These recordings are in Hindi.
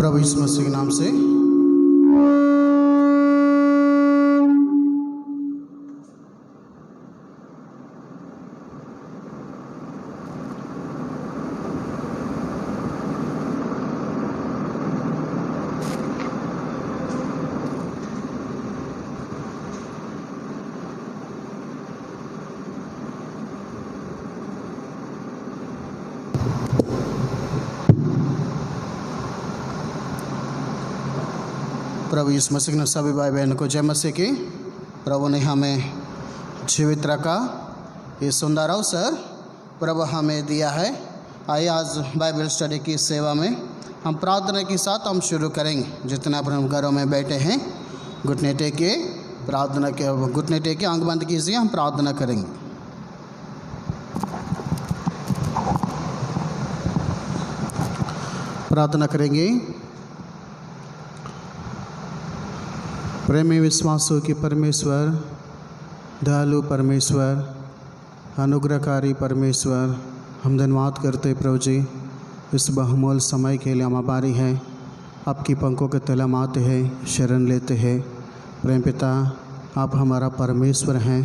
प्रभु यीशु मसीह के नाम से प्रभु यीशु मसीह ने सभी भाई बहनों को जय मसीह की। प्रभु ने हमें जीवित रखा, ये सुंदर अवसर प्रभु हमें दिया है। आइए आज बाइबल स्टडी की सेवा में हम प्रार्थना के साथ हम शुरू करेंगे। जितने अपने घरों में बैठे हैं घुटने टेके प्रार्थना के घुटने टेके आंख बंद कीजिए, हम प्रार्थना करेंगे। प्रार्थना करेंगे। प्रेमी विश्वासों के परमेश्वर, दयालु परमेश्वर, अनुग्रहकारी परमेश्वर, हम धन्यवाद करते प्रभु जी इस बहुमूल्य समय के लिए हम आभारी हैं। आपकी पंखों के तले हम आते हैं, शरण लेते हैं। प्रेम पिता, आप हमारा परमेश्वर हैं,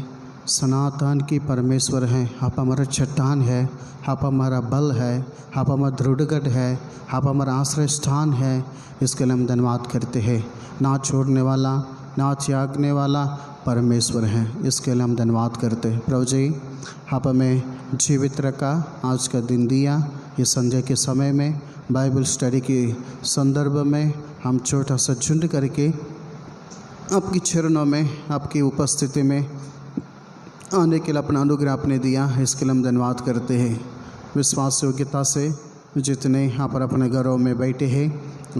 सनातन की परमेश्वर हैं। आप हमारा चट्टान है, आप हमारा बल है, आप हमारा दृढ़गढ़ है, आप हमारा आश्रय स्थान है। इसके लिए हम धन्यवाद करते हैं। ना छोड़ने वाला ना त्यागने वाला परमेश्वर हैं, इसके लिए हम धन्यवाद करते हैं। प्रभु जी आप हमें जीवित रखा, आज का दिन दिया। ये संध्या के समय में बाइबल स्टडी के संदर्भ में हम छोटा सा झुंड करके आपकी चरणों में, आपकी उपस्थिति में आने के लिए अपना अनुग्रह आपने दिया, इसके लिए हम धन्यवाद करते हैं। विश्वास योग्यता से जितने यहाँ पर अपने घरों में बैठे हैं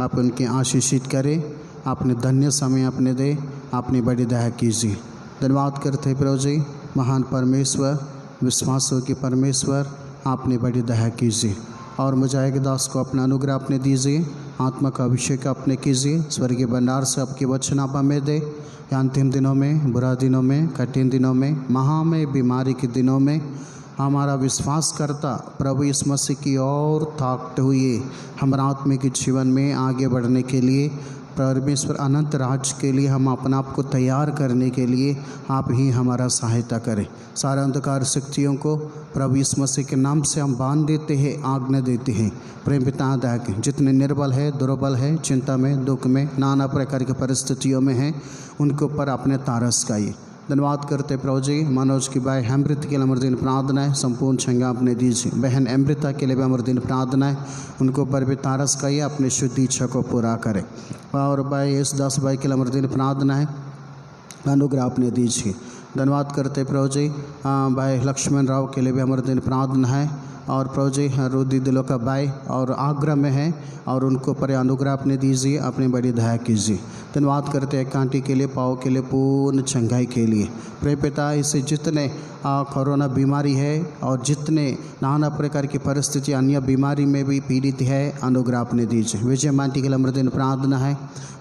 आप उनके आशीषित करें, आपने धन्य समय अपने दे, आपने बड़ी दया कीजिए। धन्यवाद करते प्रभु जी, महान परमेश्वर, विश्वासों के परमेश्वर, आपने बड़ी दया कीजिए। और मुझे के दास को अपना अनुग्रह अपने दीजिए, आत्मा का अभिषेक अपने कीजिए। स्वर्गीय भंडार से आपके वचन आप हमें दे। अंतिम दिनों में, बुरा दिनों में, कठिन दिनों में, महामय बीमारी के दिनों में हमारा विश्वास करता प्रभु यीशु मसीह की ओर ताकते हुए हमारा आत्मिक जीवन में आगे बढ़ने के लिए, परमेश्वर अनंत राज के लिए हम अपने आप को तैयार करने के लिए आप ही हमारा सहायता करें। सारे अंधकार शक्तियों को प्रभु यीशु मसीह के नाम से हम बांध देते हैं, आज्ञा देते हैं। प्रेम पिता दया के जितने निर्बल है, दुर्बल है, चिंता में, दुख में, नाना प्रकार की परिस्थितियों में हैं, उनके ऊपर अपने तारस खाइए। धन्यवाद करते प्रभु जी। मनोज की भाई अमृत के लिए अमर दिन प्रार्थना है, संपूर्ण संज्ञा अपने दीजिए। बहन अमृता के लिए भी अमर दिन प्रार्थना है, उनको पर भी तारस खाइए, अपनी शुद्ध इच्छा को पूरा करें। और भाई इस 10 भाई के लिए अमर दिन प्रार्थना है, अनुग्रह अपने दीजिए। धन्यवाद करते प्रभु जी। भाई लक्ष्मण राव के लिए भी अमर दिन प्रार्थना है। और प्रभु जी रोदी दिलों का भाई और आग्रह में है, और उनको पर अनुग्रह अपने दीजिए, अपनी बड़ी दया कीजिए। धन्यवाद करते हैं कांटी के लिए, पाँव के लिए, पूर्ण चंगाई के लिए। प्रेम पिता, इससे जितने कोरोना बीमारी है और जितने नाना प्रकार की परिस्थिति अन्य बीमारी में भी पीड़ित है, अनुग्रह अपने दीजिए। विजय मांटी के लिए अमर दिन प्रार्थना है,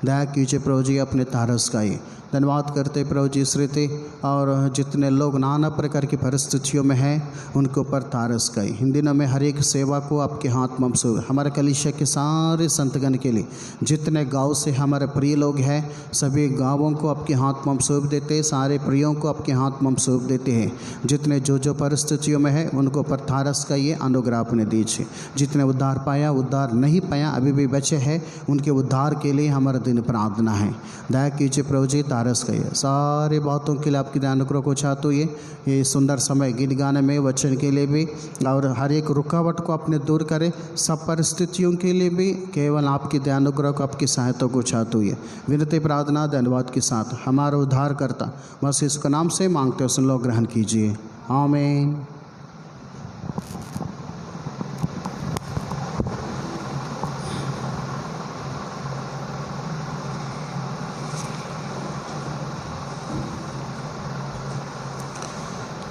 दया कीजिए प्रभु जी, अपने तारस खाइए। धन्यवाद करते प्रभु जी श्रीते और जितने लोग नाना प्रकार की परिस्थितियों में हैं उनके ऊपर तारस खाइए। इन दिनों में हर एक सेवा को आपके हाथ में सौंप, हमारे कलीसिया के सारे संतगण के लिए, जितने गांव से हमारे प्रिय लोग हैं सभी गांवों को आपके हाथ में सौंप देते हैं, सारे प्रियों को आपके हाथ में सौंप देते हैं। जितने जो परिस्थितियों में है उनको ऊपर तारस खाइए, अनुग्रह अपने दीजिए। जितने उद्धार पाया, उद्धार नहीं पाया, अभी भी बचे हैं, उनके उद्धार के लिए हमारा दिन प्रार्थना है। दया कीजिए प्रभु जी, तारस खाइए। सारी बातों के लिए आपकी अनुग्रह को चाहते हुए ये सुंदर समय गीत गाने में, वचन के लिए भी, और हर एक रुकावट को अपने दूर करें। सब परिस्थितियों के लिए भी केवल आपकी दयानुग्रह को, आपकी सहायता को चाहते हुए विनती प्रार्थना धन्यवाद के साथ हमारा उद्धार करता बस इसका नाम से मांगते हो, सुन लो, ग्रहण कीजिए। आमीन।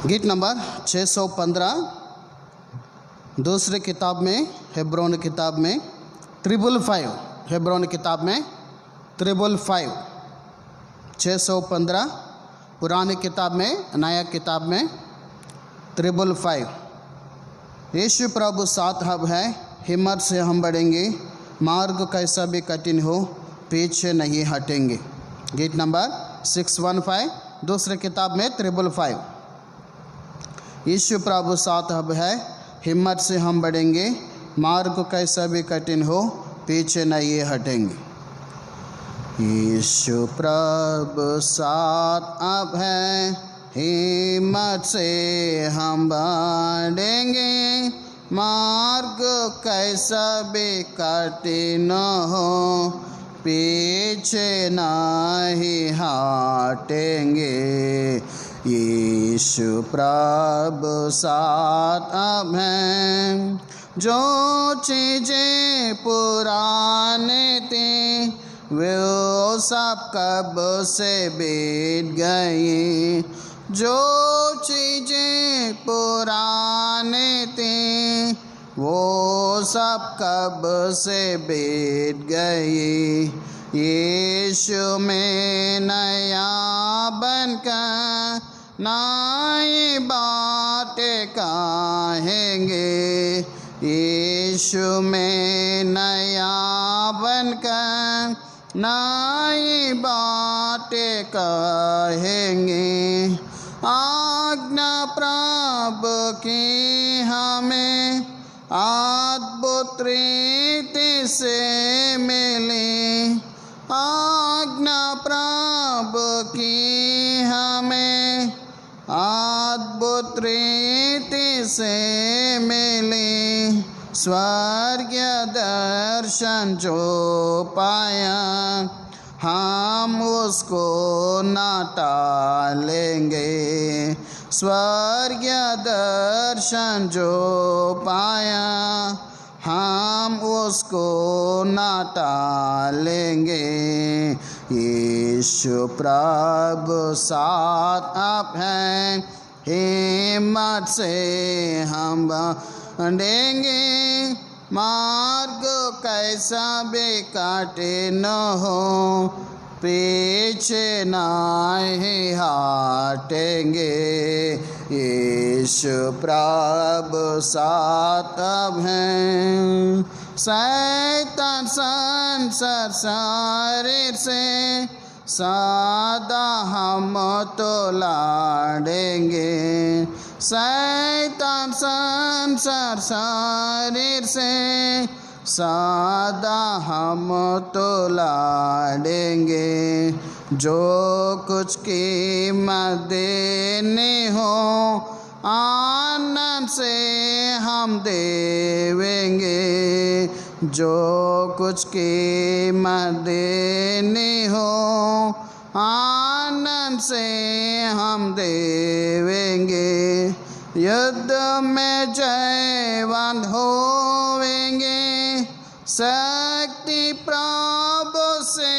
गीत नंबर 615 दूसरे किताब में, हेब्रोन किताब में 555, हेब्रोन किताब में 555, 615 पुराने किताब में, नया किताब में 555। यीशु प्रभु साथ अब है, हिम्मत से हम बढ़ेंगे, मार्ग कैसा भी कठिन हो पीछे नहीं हटेंगे। गीत नंबर 615, दूसरे किताब में 555। यीशु प्रभु साथ अब है, हिम्मत से हम बढ़ेंगे, मार्ग कैसा भी कठिन हो पीछे नहीं हटेंगे। यीशु प्रभु साथ अब है, हिम्मत से हम बढ़ेंगे, मार्ग कैसा भी कठिन हो पीछे नहीं हटेंगे। यीशु प्रभु साथ अब हैं, जो चीज़ें पुराने थी वो सब कब से बीत गई, जो चीज़ें पुराने थी वो सब कब से बीत गई। यीशु में नया बनकर नई बातें कहेंगे, यीशु में नया बनकर नई बातें कहेंगे। आज्ञा प्रभु की हमें अद्भुत रीति से मिली, आज्ञा प्रभु की हमें अद्भुत रीति से मिली। स्वर्गीय दर्शन जो पाया हम उसको ना टालेंगे, स्वर्गीय दर्शन जो पाया हम उसको ना टालेंगे। यीशु प्रभु साथ आप हैं, हिम्मत से हम बढ़ेंगे, मार्ग कैसा भी कठिन हो पीछे नहीं हटेंगे। यीशु प्रभु साथ अब हैं, शैतान संसार शरीर से सदा हम तो लड़ेंगे, शैतान संसार शरीर से सदा हम तो लड़ेंगे। जो कुछ कीमत देने हो आनंद से हम देवेंगे, जो कुछ कीमत देने हो आनंद से हम देवेंगे। युद्ध में जयवान होवेंगे, शक्ति प्रभु से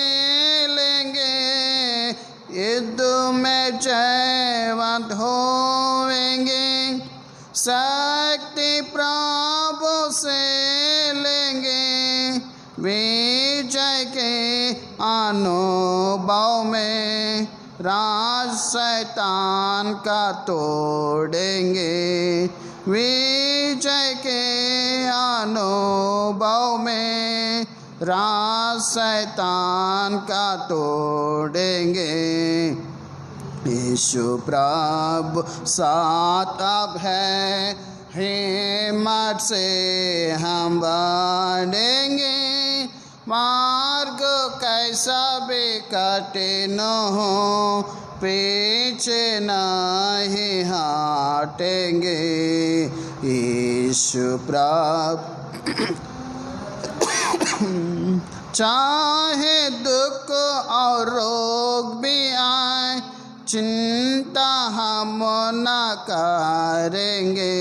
लेंगे, युद्ध में जयवान होवेंगे, शक्ति प्रभु से लेंगे। विजय के अनुभव में राज शैतान का तोड़ेंगे, विजय के अनुभव में राज शैतान का तोड़ेंगे। यीशु प्रभु साथ अब है, हिम्मत से हम बढ़ेंगे, मार्ग कैसा भी कठिन हो पीछे नहीं हटेंगे। यीशु प्रभु चाहे दुख और रोग भी आए, चिंता हम न करेंगे,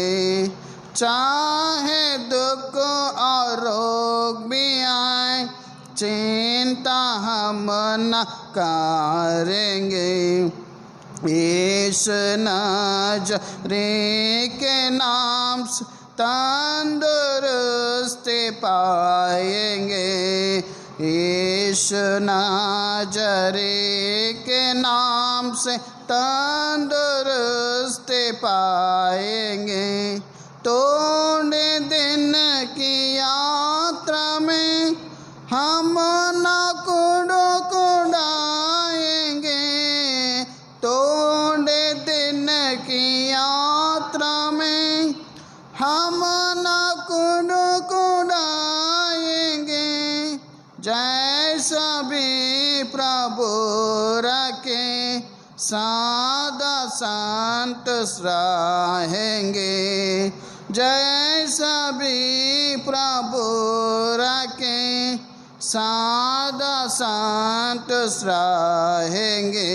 चाहे दुख और रोग भी आए, चिंता हम न करेंगे। यीशु नाज़री के नाम से तंदुरुस्ती पाएंगे, यीशु नाज़री के नाम से तंदुरुस्ती पाएंगे। थोड़े दिन की यात्रा में हम न कुड़कुड़ाएंगे थोड़े दिन की यात्रा में, हम न कुड़कुड़ाएंगे जैसा भी प्रभु रखे सादा संत रहेंगे, जैसा भी प्रभु रखे सादा संत रहेंगे।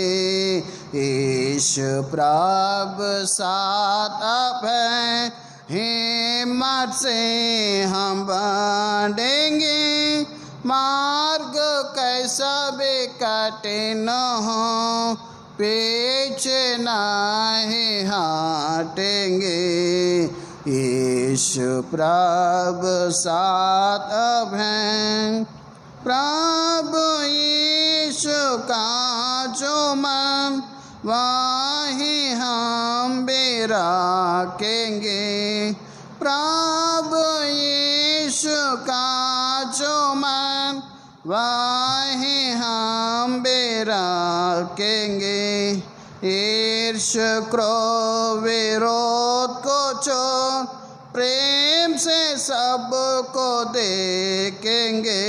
यीशु प्रभु साथ अब है, हिम्मत से हम बढ़ेंगे, मार्ग कैसा भी कठिन हो पीछे नहीं हटेंगे। यीशु प्रभु साथ अब हैं, प्रभु यीशु का जो मन वही हम भी रखेंगे, प्रभु यीशु का जो मन वही हम भी रखेंगे। ईर्ष्या क्रोध विरोध को छोड़ प्रेम से सबको देखेंगे,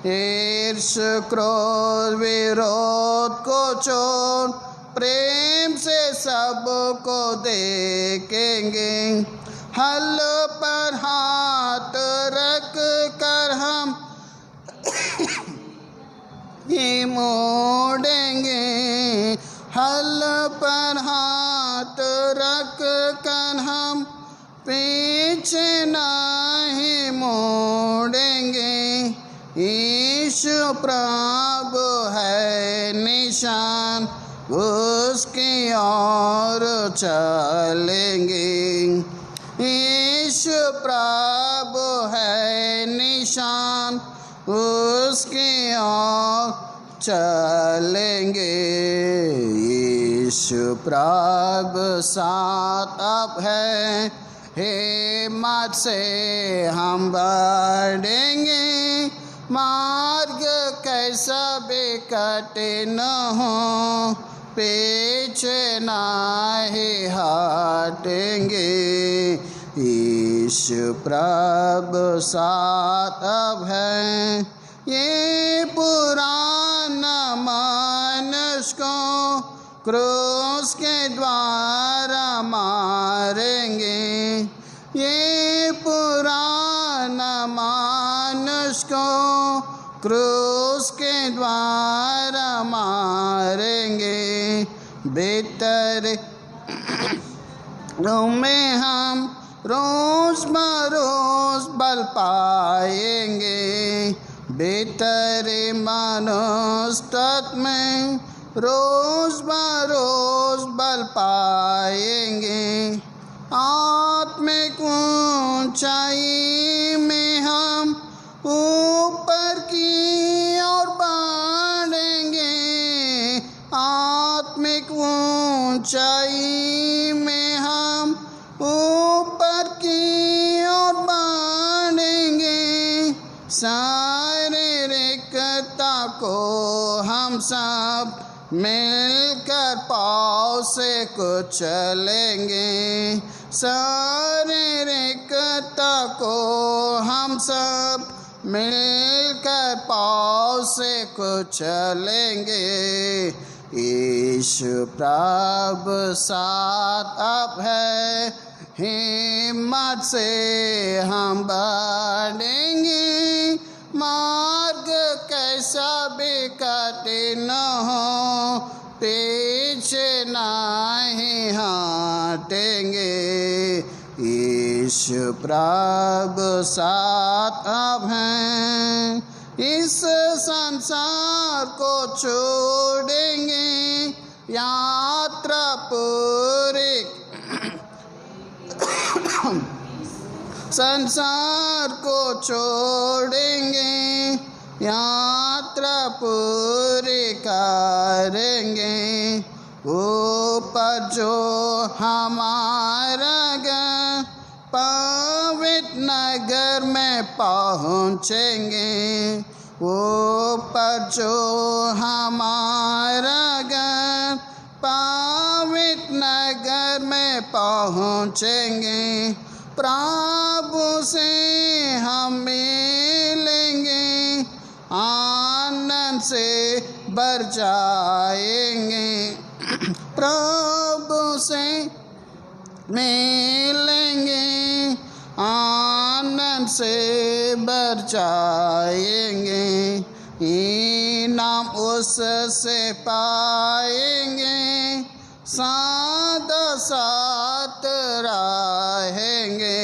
ईर्ष्या क्रोध विरोध को छोड़ प्रेम से सबको देखेंगे। हल पर हाथ रख कर हम ये मोड़ेंगे, हल पर हाथ रख कर हम पीछे नहीं मोड़ेंगे। यीशु प्रभु है निशान, उसकी ओर चलेंगे। यीशु प्रभु है निशान, उसकी ओर चलेंगे। यीशु प्रभु साथ अब है, हिम्मत से हम बढ़ेंगे, मार्ग कैसा भी कठिन हो पीछे नहीं हटेंगे। यीशु प्रभु साथ अब है, ये पुराना मनुष्य को क्रूस के द्वारा मारेंगे, ये पुराना मनुष्य को क्रूस के द्वारा मारेंगे। भीतर में हम रोज बरोज बल पाएंगे, भीतर मनुष्य तत्व में रोज बरोज बल पाएंगे। आत्मिक ऊंचाई में हम ऊपर की ओर बढ़ेंगे, आत्मिक ऊंचाई में हम ऊपर की ओर बढ़ेंगे। शारीरिकता को हम सब मिलकर पाँव से कुचलेंगे, शारीरिकता को हम सब मिलकर पाँव से कुचलेंगे। यीशु प्रभु साथ अब है, हिम्मत से हम बढ़ेंगे, मार्ग कैसा भी कठिन हो पीछे नहीं हटेंगे। यीशु प्रभु साथ अब हैं, इस संसार को छोड़ेंगे, यात्रा पूरी संसार को छोड़ेंगे, यात्रा पूरी करेंगे। ऊपर जो हमारा घर पवित्र नगर में पहुँचेंगे, ऊपर जो हमारा घर पवित्र नगर में पहुँचेंगे, प्रभु से हम मिलेंगे, आनंद से भर जाएंगे। प्रभु से मिलेंगे, आनंद से भर जाएंगे, इनाम उससे पाएंगे, सादा साथ रहेंगे,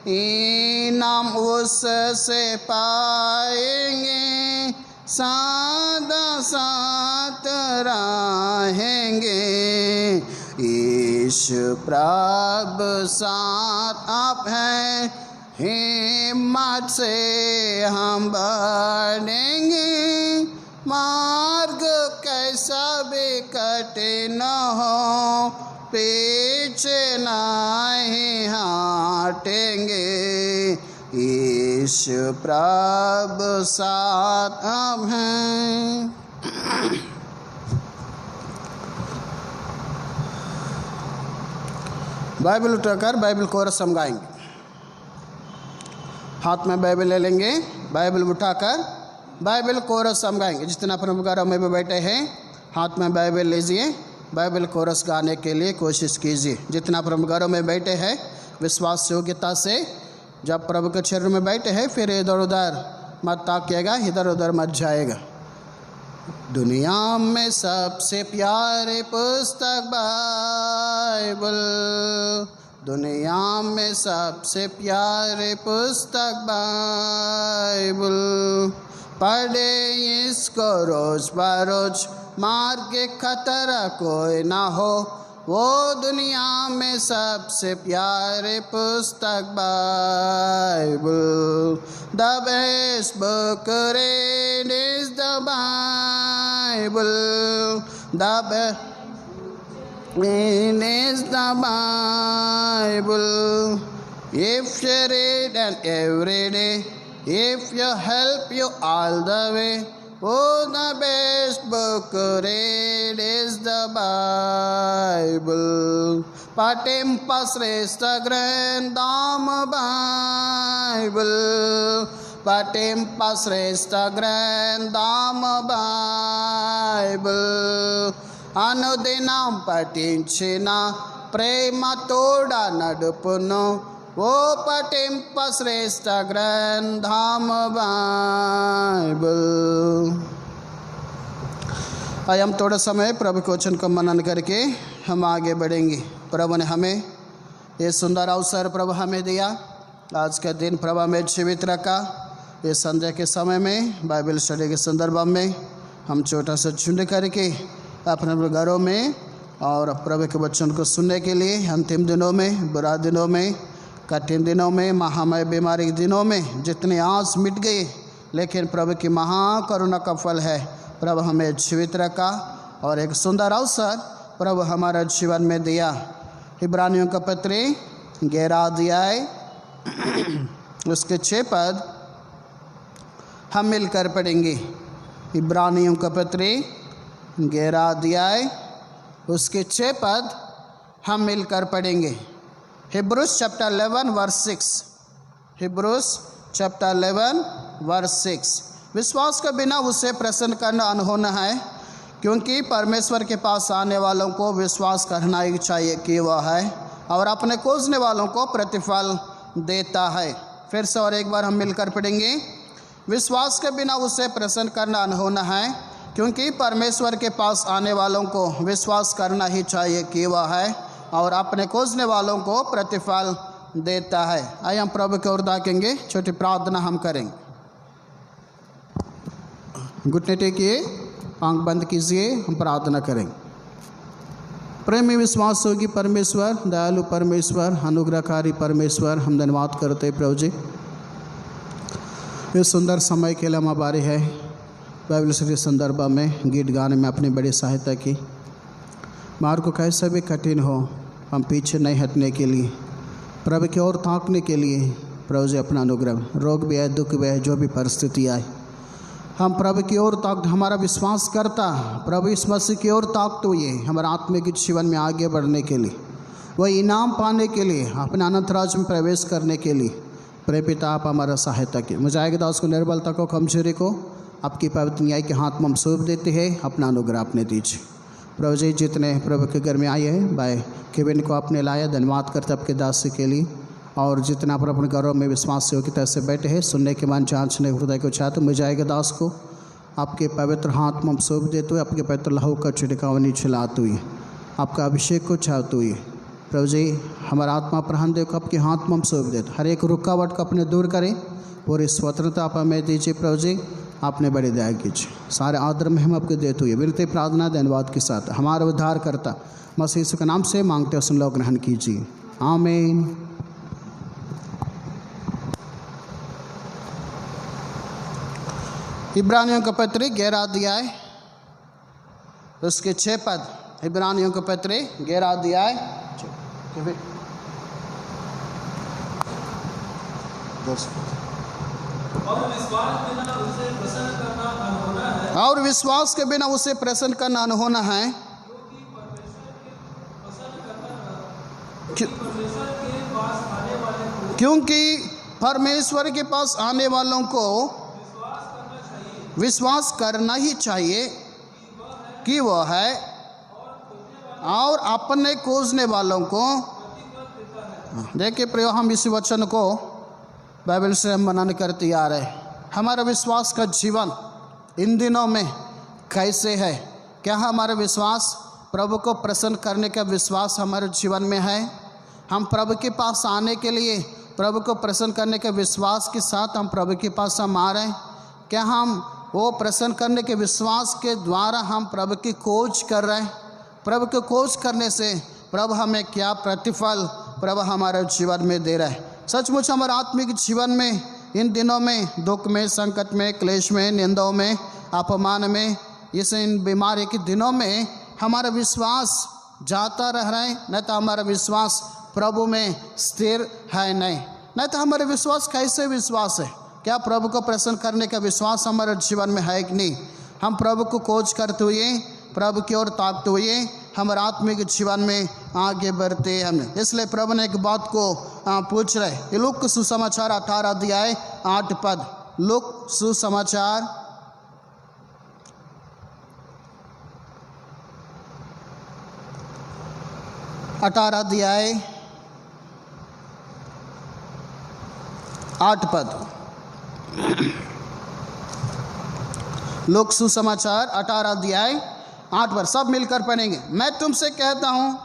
इनाम उससे पाएंगे, सादा साथ रहेंगे। यीशु प्रभु साथ आप हैं, हिम्मत से हम बढ़ेंगे, मार्ग कैसा भी कठिन हो, पीछे नहीं हटेंगे, यीशु प्रभु साथ अब हैं। बाइबल उठाकर बाइबल कोरस हम गाएंगे। हाथ में बाइबल ले लेंगे, बाइबल उठाकर बाइबल कोरस हम गाएंगे। जितना प्रभु घरों में भी बैठे हैं, हाथ में बाइबल लीजिए, बाइबल कोरस गाने के लिए कोशिश कीजिए। जितना प्रभु घरों में बैठे हैं, विश्वास योग्यता से जब प्रभु के शरीर में बैठे हैं, फिर इधर उधर मत ताकिएगा, इधर उधर मत जाएगा। दुनिया में सबसे प्यारी पुस्तक बाइबल, दुनिया में सबसे प्यारी पुस्तक बाइबल, पढ़े इसको रोज बरोज, मार के खतरा कोई ना हो, वो दुनिया में सबसे प्यारे पुस्तक Bible. The best book read is the Bible, the best is the Bible. If you read and every day, if you help you all the way, oh, the best book read is the Bible. Patimpus resta grandam Bible, Patimpus resta grandam Bible. అనుదినం పఠించిన ప్రేమ తోడ నడుపును, ఓ పఠింప శ్రేష్ఠ గ్రంథం बाइबल। आइए हम थोड़ा समय प्रभु के वचन को मनन करके हम आगे बढ़ेंगे। प्रभु ने हमें ये सुंदर अवसर प्रभु हमें दिया, आज का दिन प्रभु हमें जीवित रखा। ये संध्या के समय में बाइबल स्टडी के संदर्भ में हम छोटा सा झुंड करके अपने घरों में और प्रभु के वचन को सुनने के लिए अंतिम दिनों में, बुरा दिनों में, कठिन दिनों में, महामारी बीमारी के दिनों में जितने आस मिट गए, लेकिन प्रभु की महाकरुणा का फल है प्रभु हमें जीवित रखा और एक सुंदर अवसर प्रभु हमारा जीवन में दिया। इब्रानियों का पत्री 11 अध्याय उसके 6 पद हम मिलकर पढ़ेंगे। इब्रानियों का पत्री 11 अध्याय उसके 6 पद हम मिलकर पढ़ेंगे। Hebrews chapter 11 verse 6, Hebrews chapter 11 verse 6। विश्वास के बिना उसे प्रसन्न करना अनहोना है, क्योंकि परमेश्वर के पास आने वालों को विश्वास करना ही चाहिए कि वह है और अपने खोजने वालों को प्रतिफल देता है। फिर से और एक बार हम मिलकर पढ़ेंगे। विश्वास के बिना उसे प्रसन्न करना अनहोना है, क्योंकि परमेश्वर के पास आने वालों को विश्वास करना ही चाहिए कि वह है और अपने खोजने वालों को प्रतिफल देता है। आइए हम प्रभु की ओर ताकेंगे, छोटी प्रार्थना हम करेंगे। घुटने टेकिए, आंख बंद कीजिए, हम प्रार्थना करेंगे। प्रेमी विश्वास होगी परमेश्वर, दयालु परमेश्वर, अनुग्रहकारी परमेश्वर, हम धन्यवाद करते प्रभु जी, इस सुंदर समय के लिए हम आभारी है। बाइबल स्टडी संदर्भ में गीत गाने में अपनी बड़ी सहायता की। मार्ग को कैसा भी कठिन हो, हम पीछे नहीं हटने के लिए, प्रभु की ओर ताकने के लिए प्रभु जी अपना अनुग्रह, रोग भी है, दुख भी है, जो भी परिस्थिति आए, हम प्रभु की ओर ताकत, हमारा विश्वास करता प्रभु इस मसीह की ओर ताकत हुई है हमारे आत्मिक जीवन में आगे बढ़ने के लिए, वही इनाम पाने के लिए, अपने अनंत राज्य में प्रवेश करने के लिए। प्रिय पिता, आप हमारा सहायता कीजिए। मुझाए दास को, निर्बलता को, कमजोरी को आपकी पवित्र न्याय के हाथ में हम सौंप देते हैं। अपना अनुग्रह आपने दीजिए। प्रभु जी, जितने प्रभु के घर में आए हैं, भाई केविन को आपने लाया, धन्यवाद करते आपके दास के लिए, और जितना पर अपने घरों में विश्वास योग्यता से बैठे हैं, सुनने के मन जांचने हृदय को चाहते, मुझाएगा दास को आपके पवित्र हाथ में हम सौंप देते हुए, आपके पवित्र लहू का छिड़काव नीचे लाते हुए, आपका अभिषेक को चाहते हुए, प्रभु जी हमारा आत्मा प्रहन को आपके हाथ में हम सौंप देते, हर एक रुकावट को अपने दूर करें, पूरी स्वतंत्रता आप हमें दीजिए। प्रभु जी आपने बड़ी दया कीजिए। सारे आदर में हम आपको देते हुए विनती प्रार्थना धन्यवाद के साथ हमारा उद्धार करता मसीह यीशु के नाम से मांगते हो, सुन लो, ग्रहण कीजिए। आमीन। इब्रानियों का पत्र 11 अध्याय उसके 6 पद। इब्रानियों का पत्र 11 अध्याय और विश्वास के बिना उसे प्रसन्न करना अनहोना है, क्योंकि परमेश्वर के पास आने वालों को विश्वास करना ही चाहिए कि वह है, और अपने खोजने वालों को। देखिए प्रियो, हम इस वचन को बाइबल से हम मनन करते आ रहे हैं। हमारा विश्वास का जीवन इन दिनों में कैसे है? क्या हमारा विश्वास प्रभु को प्रसन्न करने का विश्वास हमारे जीवन में है? हम प्रभु के पास आने के लिए, प्रभु को प्रसन्न करने के विश्वास के साथ हम प्रभु के पास हम आ रहे हैं? क्या हम वो प्रसन्न करने के विश्वास के द्वारा हम प्रभु की खोज कर रहे हैं? प्रभु की खोज करने से प्रभु हमें क्या प्रतिफल प्रभु हमारे जीवन में दे रहा है? सचमुच हमारे आत्मिक जीवन में इन दिनों में दुख में, संकट में, क्लेश में, निंदाओं में, अपमान में, इस इन बीमारी के दिनों में हमारा विश्वास जाता रह रहा है, नहीं तो हमारा विश्वास प्रभु में स्थिर है नहीं तो हमारा विश्वास कैसे विश्वास है? क्या प्रभु को प्रसन्न करने का विश्वास हमारे जीवन में है कि नहीं? हम प्रभु को खोज करते हुए, प्रभु की ओर ताकते हुए हमारे आत्मिक जीवन में आगे बढ़ते हैं हमने। इसलिए प्रभु ने एक बात को पूछ रहे। लूक सुसमाचार 18 अध्याय 8 पद। लूक सुसमाचार 18 अध्याय 8 पद। लूक सुसमाचार 18 अध्याय 8 पर सब मिलकर पढ़ेंगे। मैं तुमसे कहता हूँ,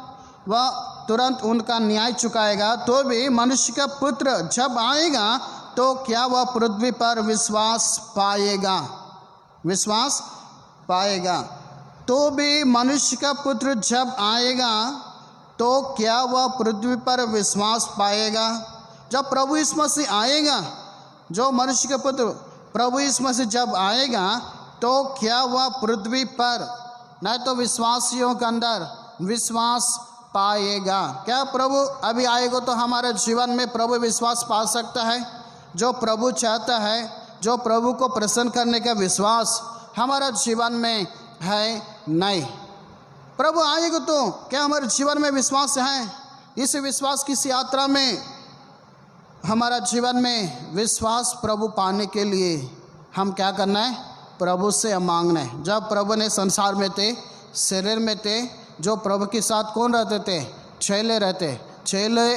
वह तुरंत उनका न्याय चुकाएगा। तो भी मनुष्य का पुत्र जब आएगा तो क्या वह पृथ्वी पर विश्वास पाएगा? विश्वास पाएगा। तो भी मनुष्य का पुत्र जब आएगा तो क्या वह पृथ्वी पर विश्वास पाएगा? जब प्रभु यीशु मसीह आएगा, जो मनुष्य का पुत्र प्रभु यीशु मसीह जब आएगा तो क्या वह पृथ्वी पर नहीं तो विश्वासियों के अंदर विश्वास पाएगा? क्या प्रभु अभी आएगा तो हमारे जीवन में प्रभु विश्वास पा सकता है? जो प्रभु चाहता है, जो प्रभु को प्रसन्न करने का विश्वास हमारा जीवन में है नहीं। प्रभु आएगा तो क्या हमारे जीवन में विश्वास है? इस विश्वास की इस यात्रा में हमारा जीवन में विश्वास प्रभु पाने के लिए हम क्या करना है? प्रभु से मांगना है। जब प्रभु ने संसार में थे, शरीर में थे, जो प्रभु के साथ कौन रहते थे? चेले रहते। चेले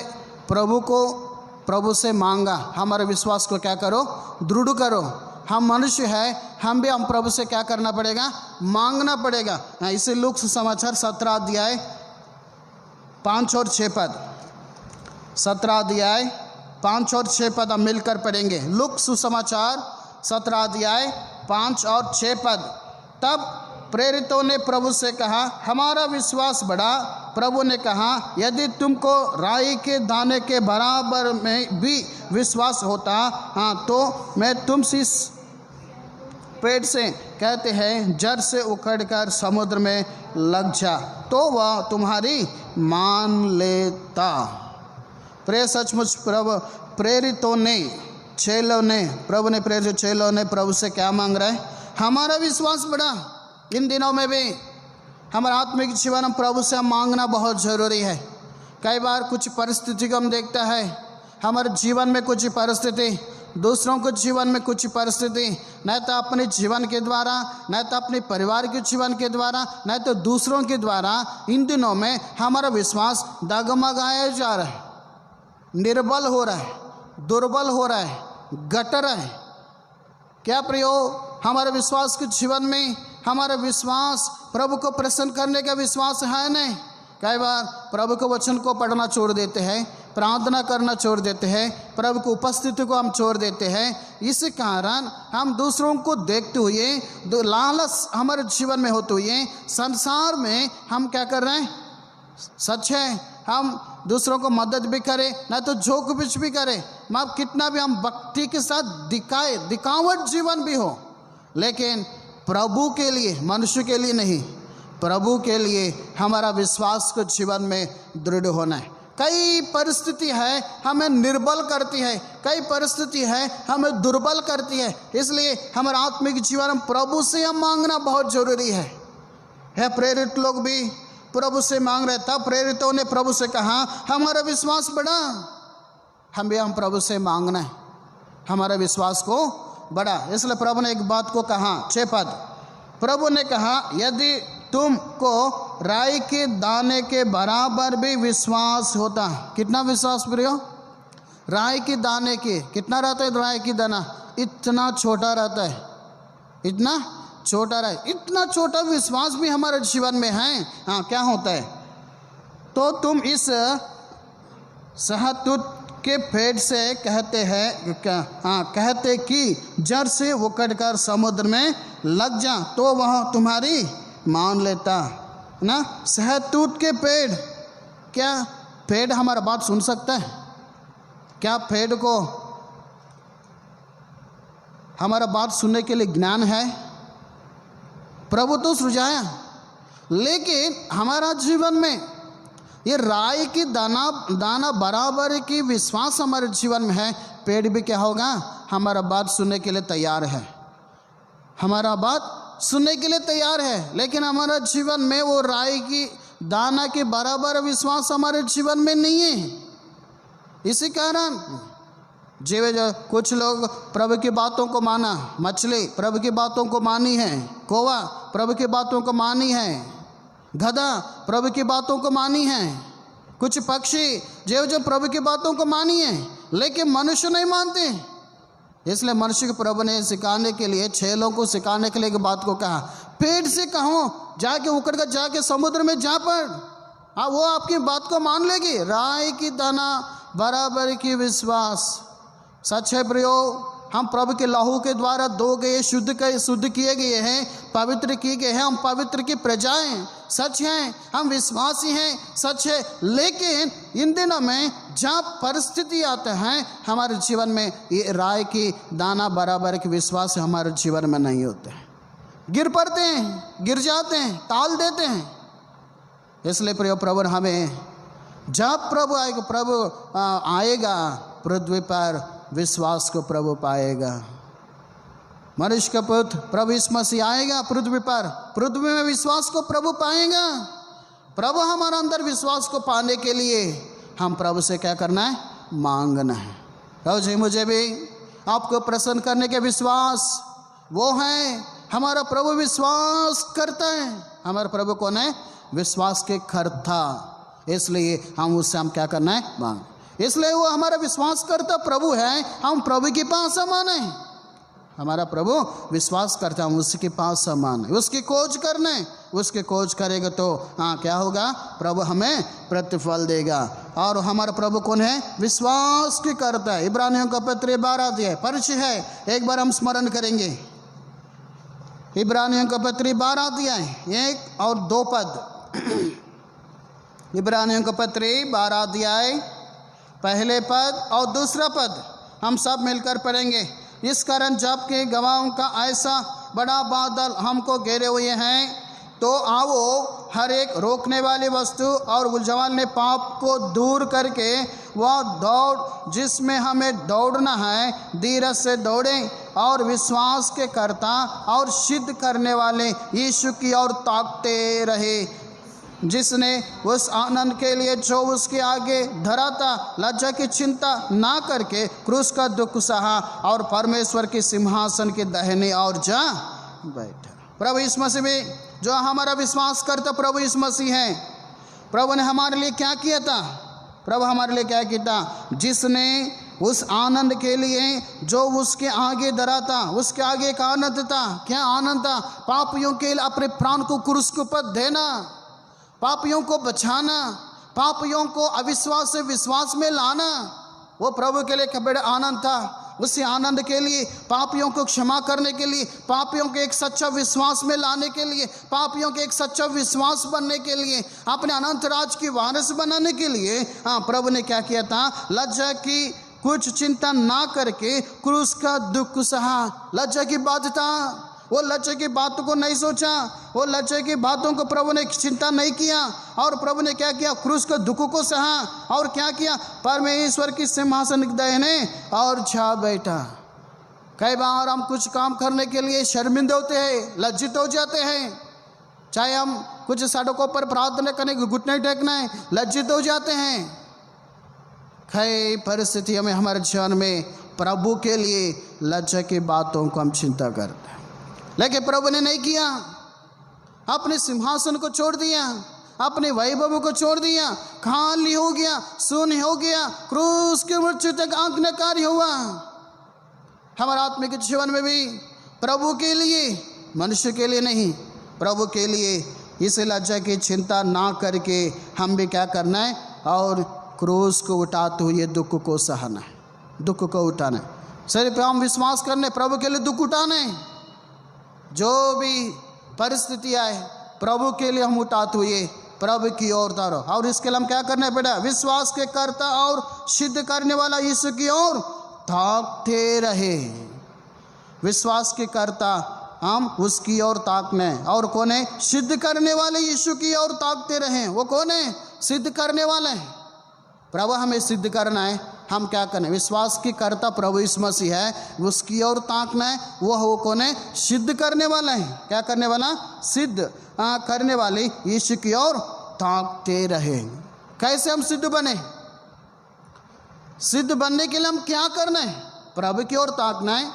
प्रभु से मांगा, हमारे विश्वास को क्या करो? दृढ़ करो। हम मनुष्य है, हम प्रभु से क्या करना पड़ेगा? मांगना पड़ेगा। इसे लूक सुसमाचार 17 अध्याय 5 और 6 पद। 17 अध्याय 5 और 6 पद हम मिलकर पढ़ेंगे। लूक सुसमाचार 17 अध्याय 5 और 6 पद। तब प्रेरितों ने प्रभु से कहा, हमारा विश्वास बढ़ा। प्रभु ने कहा, यदि तुमको राई के दाने के बराबर में भी विश्वास होता तो मैं तुमसे इस पेड़ से कहते हैं, जड़ से उखड़कर समुद्र में लग जा, तो वह तुम्हारी मान लेता। प्रिय, सचमुच प्रभु प्रेरितों ने, चेलों ने, प्रभु ने प्रेरित चेलों ने प्रभु से क्या मांग रहे हैं? हमारा विश्वास बढ़ा। इन दिनों में भी हमारा आत्मिक जीवन हम प्रभु से मांगना बहुत ज़रूरी है। कई बार कुछ परिस्थिति को हम देखता है, हमारे जीवन में कुछ परिस्थिति, दूसरों के जीवन में कुछ परिस्थिति, न तो अपने जीवन के द्वारा, न तो अपने परिवार के जीवन के द्वारा, न तो दूसरों के द्वारा, इन दिनों में हमारा विश्वास डगमगाया जा रहा है, निर्बल हो रहा है, दुर्बल हो रहा है, घट रहा है। क्या प्रियो, हमारे विश्वास के जीवन में हमारा विश्वास प्रभु को प्रसन्न करने का विश्वास है नहीं। कई बार प्रभु के वचन को पढ़ना छोड़ देते हैं, प्रार्थना करना छोड़ देते हैं, प्रभु की उपस्थिति को हम छोड़ देते हैं। इस कारण हम दूसरों को देखते हुए, लालच हमारे जीवन में होते हुए, संसार में हम क्या कर रहे हैं? सच है, हम दूसरों को मदद भी करें, ना तो जो कुछ भी करें, माँ कितना भी हम भक्ति के साथ दिखावट जीवन भी हो, लेकिन प्रभु के लिए, मनुष्य के लिए नहीं, प्रभु के लिए हमारा विश्वास को जीवन में दृढ़ होना है। कई परिस्थिति है हमें निर्बल करती है, कई परिस्थिति है हमें दुर्बल करती है, इसलिए हमारा आत्मिक जीवन प्रभु से हम मांगना बहुत जरूरी है। प्रेरित लोग भी प्रभु से मांग रहे, तब प्रेरितों ने प्रभु से कहा हमारा विश्वास बढ़ा। हम प्रभु से मांगना है, हमारा विश्वास को बढ़ा। इसलिए प्रभु ने एक बात को कहा, 6 पद, प्रभु ने कहा यदि तुमको राई के दाने के बराबर भी विश्वास होता। कितना विश्वास प्रियो? राई के दाने के कितना रहता है? राई की दाना इतना छोटा रहता है, इतना छोटा रहा है। इतना छोटा विश्वास भी हमारे जीवन में है। हाँ, क्या होता है? तो तुम इस सहतूत के पेड़ से कहते हैं, कहते कि जड़ से उखड़ कर समुद्र में लग जा, तो वह तुम्हारी मान लेता ना। सहतूत के पेड़, क्या पेड़ हमारा बात सुन सकता है? क्या पेड़ को हमारा बात सुनने के लिए ज्ञान है? प्रभु तो सृजाया, लेकिन हमारा जीवन में ये राई की दाना बराबर की विश्वास हमारे जीवन में है। पेड़ भी क्या होगा? हमारा बात सुनने के लिए तैयार है, हमारा बात सुनने के लिए तैयार है, लेकिन हमारा जीवन में वो राई की दाना के बराबर विश्वास हमारे जीवन में नहीं है। इसी कारण कुछ लोग प्रभु की बातों को माना, मछली प्रभु की बातों को मानी है, कौवा प्रभु की बातों को मानी है, गधा प्रभु की बातों को मानी है, कुछ पक्षी जो प्रभु की बातों को मानी है, लेकिन मनुष्य नहीं मानते। इसलिए मनुष्य को प्रभु ने सिखाने के लिए, चेलों को सिखाने के लिए एक बात को कहा, पेड़ से कहो जाके उखड़ कर जाके समुद्र में जा पड़, हाँ वो आपकी बात को मान लेगी। राई की दाना बराबर की विश्वास। सच है प्रियो, हम प्रभु के लहू के द्वारा दो गए, शुद्ध किए गए हैं, पवित्र किए गए हैं, हम पवित्र की प्रजाएं। सच है, हम विश्वासी हैं, सच है, लेकिन इन दिनों में जहाँ परिस्थिति आते हैं हमारे जीवन में, ये राय की दाना बराबर के विश्वास हमारे जीवन में नहीं होते हैं, गिर पड़ते हैं, गिर जाते हैं, टाल देते हैं। इसलिए प्रियो, प्रभु हमें, जब प्रभु आएगा पृथ्वी पर विश्वास को प्रभु पाएगा। मनुष्य का पुत्र प्रभु यीशु मसीह आएगा पृथ्वी पर, पृथ्वी में विश्वास को प्रभु पाएगा। प्रभु हमारे अंदर विश्वास को पाने के लिए हम प्रभु से क्या करना है? मांगना है। प्रभु जी मुझे भी आपको प्रसन्न करने के विश्वास वो है। हमारा प्रभु विश्वास करता है। हमारा प्रभु कौन है? विश्वास के कर्ता। इसलिए हम उससे हम क्या करना है? मांग। इसलिए वो हमारा विश्वास करता प्रभु है, हम प्रभु के पास समान है। हमारा प्रभु विश्वास करता, हम उसके पास समान है। उसकी खोज करना है, उसकी खोज करेगा तो क्या होगा? प्रभु हमें प्रतिफल देगा। और हमारा प्रभु कौन है? विश्वास की करता है। इब्रानियों का पत्र 12 अध्याय परिचय है, एक बार हम स्मरण करेंगे। इब्रानियों का पत्र 12 अध्याय 1 और 2 पद। इब्रानियों का पत्र 12 अध्याय पहले पद और दूसरा पद हम सब मिलकर पढ़ेंगे। इस कारण जबकि गवाहों का ऐसा बड़ा बादल हमको घेरे हुए हैं, तो आओ हर एक रोकने वाली वस्तु और उलझाने पाप को दूर करके वह दौड़ जिसमें हमें दौड़ना है धीरज से दौड़ें और विश्वास के कर्ता और सिद्ध करने वाले यीशु की ओर ताकते रहे, जिसने उस आनंद के लिए जो उसके आगे धरा था लज्जा की चिंता ना करके क्रूस का दुख सहा और परमेश्वर के सिंहासन के दाहिने ओर जा बैठा। प्रभु यीशु मसीह में जो हमारा विश्वास करता प्रभु यीशु मसीह है, प्रभु ने हमारे लिए क्या किया था? प्रभु हमारे लिए क्या किया था? जिसने उस आनंद के लिए जो उसके आगे धरा था, उसके आगे एक आनंद था। क्या आनंद था? पापियों के लिए अपने प्राण को क्रूस के ऊपर देना, पापियों को बचाना, पापियों को अविश्वास से विश्वास में लाना, वो प्रभु के लिए एक बड़ा आनंद था। उसी आनंद के लिए, पापियों को क्षमा करने के लिए, पापियों के एक सच्चा विश्वास में लाने के लिए, पापियों के एक सच्चा विश्वास बनने के लिए, अपने अनंत राज की वारिस बनाने के लिए प्रभु ने क्या किया था? लज्जा की कुछ चिंता ना करके क्रूस का दुख सहा। लज्जा की बात था, वो लज्जा की बातों को नहीं सोचा, वो लज्जा की बातों को प्रभु ने चिंता नहीं किया और प्रभु ने क्या किया? क्रूस के दुख को सहा और क्या किया? परमेश्वर की सिंहासन के दाहिने और जा बैठा। कई बार हम कुछ काम करने के लिए शर्मिंदे होते हैं, लज्जित हो जाते हैं, चाहे हम कुछ सड़कों पर प्रार्थना करने के घुटने टेकना है, लज्जित हो जाते हैं। कई परिस्थितियों में हमारे जीवन में प्रभु के लिए लज्जा की बातों को हम चिंता करते हैं, लेकिन प्रभु ने नहीं किया। अपने सिंहासन को छोड़ दिया, अपने वैभव को छोड़ दिया, खाली हो गया, शून्य हो गया, क्रूस के मृत्यु तक आज्ञाकारी हुआ। हमारे आत्मिक जीवन में भी प्रभु के लिए, मनुष्य के लिए नहीं, प्रभु के लिए इस लज्जा की चिंता ना करके हम भी क्या करना है? और क्रूस को उठाते हुए दुख को सहना है, दुख को उठाना है। सिर्फ पे हम विश्वास करने, प्रभु के लिए दुख उठाने, जो भी परिस्थिति आए प्रभु के लिए हम उठाते हुए प्रभु की ओर तारो। और इसके लिए हम क्या करना है बेटा? विश्वास के कर्ता और सिद्ध करने वाला यीशु की ओर ताकते रहे। विश्वास के कर्ता हम उसकी ओर ताकने, और कौन है? सिद्ध करने वाले यीशु की ओर ताकते रहे। वो कौन है? सिद्ध करने वाले हैं। प्रभु हमें सिद्ध करना है, हम क्या करना है? विश्वास की कर्ता प्रभु यीशु मसीह है, उसकी ओर ताकना है। वो कौन है? सिद्ध करने वाला है। क्या करने वाला? सिद्ध करने वाले यीशु की ओर ताकते रहे। कैसे हम सिद्ध बने? सिद्ध बनने के लिए हम क्या करना है? प्रभु की ओर ताकना है,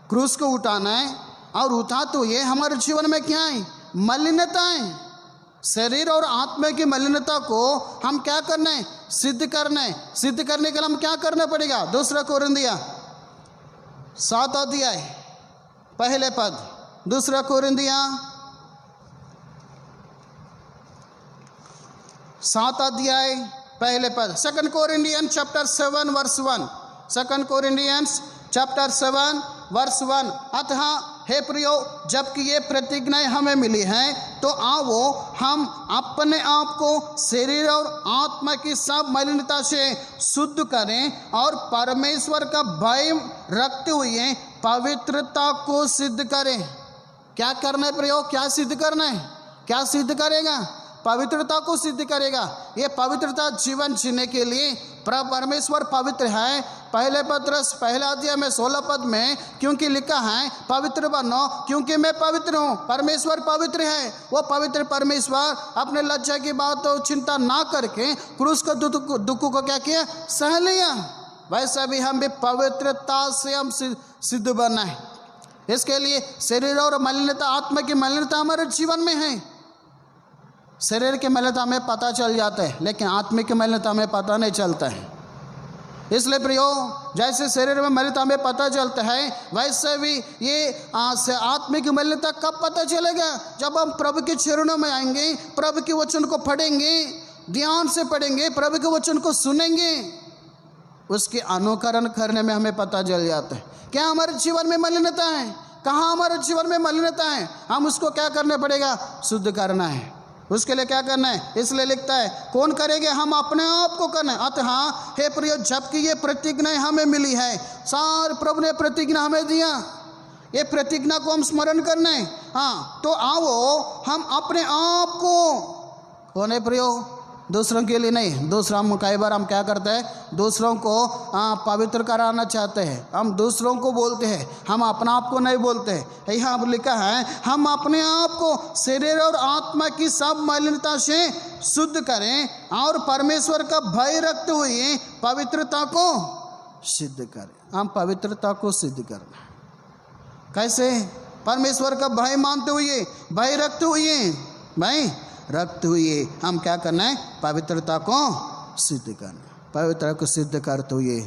क्रूस को उठाना है, और उठा तो ये हमारे जीवन में क्या है? मलिनता है। शरीर और आत्मा की मलिनता को हम क्या करना है? सिद्ध करना है। सिद्ध करने के लिए हम क्या करना पड़ेगा? 2 कोरिन्थिया 7 अध्याय पहले पद, 2 कोरिन्थिया 7 अध्याय पहले पद, 2 Corinthians chapter 7 verse 1, 2 Corinthians chapter 7 verse 1। अतः हे प्रियो, जबकि ये प्रतिज्ञाएं हमें मिली हैं, तो आओ हम अपने आप को शरीर और आत्मा की सब मलिनता से शुद्ध करें और परमेश्वर का भय रखते हुए पवित्रता को सिद्ध करें। क्या करना है प्रियो? क्या सिद्ध करना है? क्या सिद्ध करेगा? पवित्रता को सिद्ध करेगा। ये पवित्रता जीवन जीने के लिए परमेश्वर पवित्र है। पहले पत्रस पहला अध्याय में 16 पद में क्योंकि लिखा है, पवित्र बनो क्योंकि मैं पवित्र हूँ। परमेश्वर पवित्र है। वो पवित्र परमेश्वर अपने लज्जा की बात और चिंता ना करके क्रूस का दुख को क्या किया? सह लिया। वैसा भी हम भी पवित्रता से हम सिद्ध बनना है। इसके लिए शरीर और मलिनता, आत्मा की मलिनता हमारे जीवन में है। शरीर की मलिनता हमें पता चल जाता है, लेकिन आत्मिक की मलिनता हमें पता नहीं चलता है। इसलिए प्रियो, जैसे शरीर में मलिनता हमें पता चलता है, वैसे भी ये आत्मिक मलिनता कब पता चलेगा? जब हम प्रभु के चरणों में आएंगे, प्रभु के वचन को पढ़ेंगे, ध्यान से पढ़ेंगे, प्रभु के वचन को सुनेंगे, उसके अनुकरण करने में हमें पता चल जाता है क्या हमारे जीवन में मलिनता है, कहाँ हमारे जीवन में मलिनता है। हम उसको क्या करना पड़ेगा? शुद्ध करना है। उसके लिए क्या करना है? इसलिए लिखता है, कौन करेंगे? हम अपने आप को करना है। अतः हे प्रियो, जबकि ये प्रतिज्ञा हमें मिली है, सारे प्रभु ने प्रतिज्ञा हमें दिया, ये प्रतिज्ञा को हम स्मरण करना है। हाँ, तो आओ हम अपने आप को, कौन है प्रियो? दूसरों के लिए नहीं। दूसरा हम कई बार हम क्या करते हैं, दूसरों को पवित्र कराना चाहते हैं, हम दूसरों को बोलते हैं, हम अपना आप को नहीं बोलते हैं। यहाँ अब लिखा है हम अपने आप को शरीर और आत्मा की सब मलिनता से शुद्ध करें और परमेश्वर का भय रखते हुए पवित्रता को सिद्ध करें। हम पवित्रता को सिद्ध करना कैसे? परमेश्वर का भय मानते हुए, भय रखते हुए, भय रखते हुए हम क्या करना है? पवित्रता को सिद्ध करना। पवित्रता को सिद्ध करते हुए,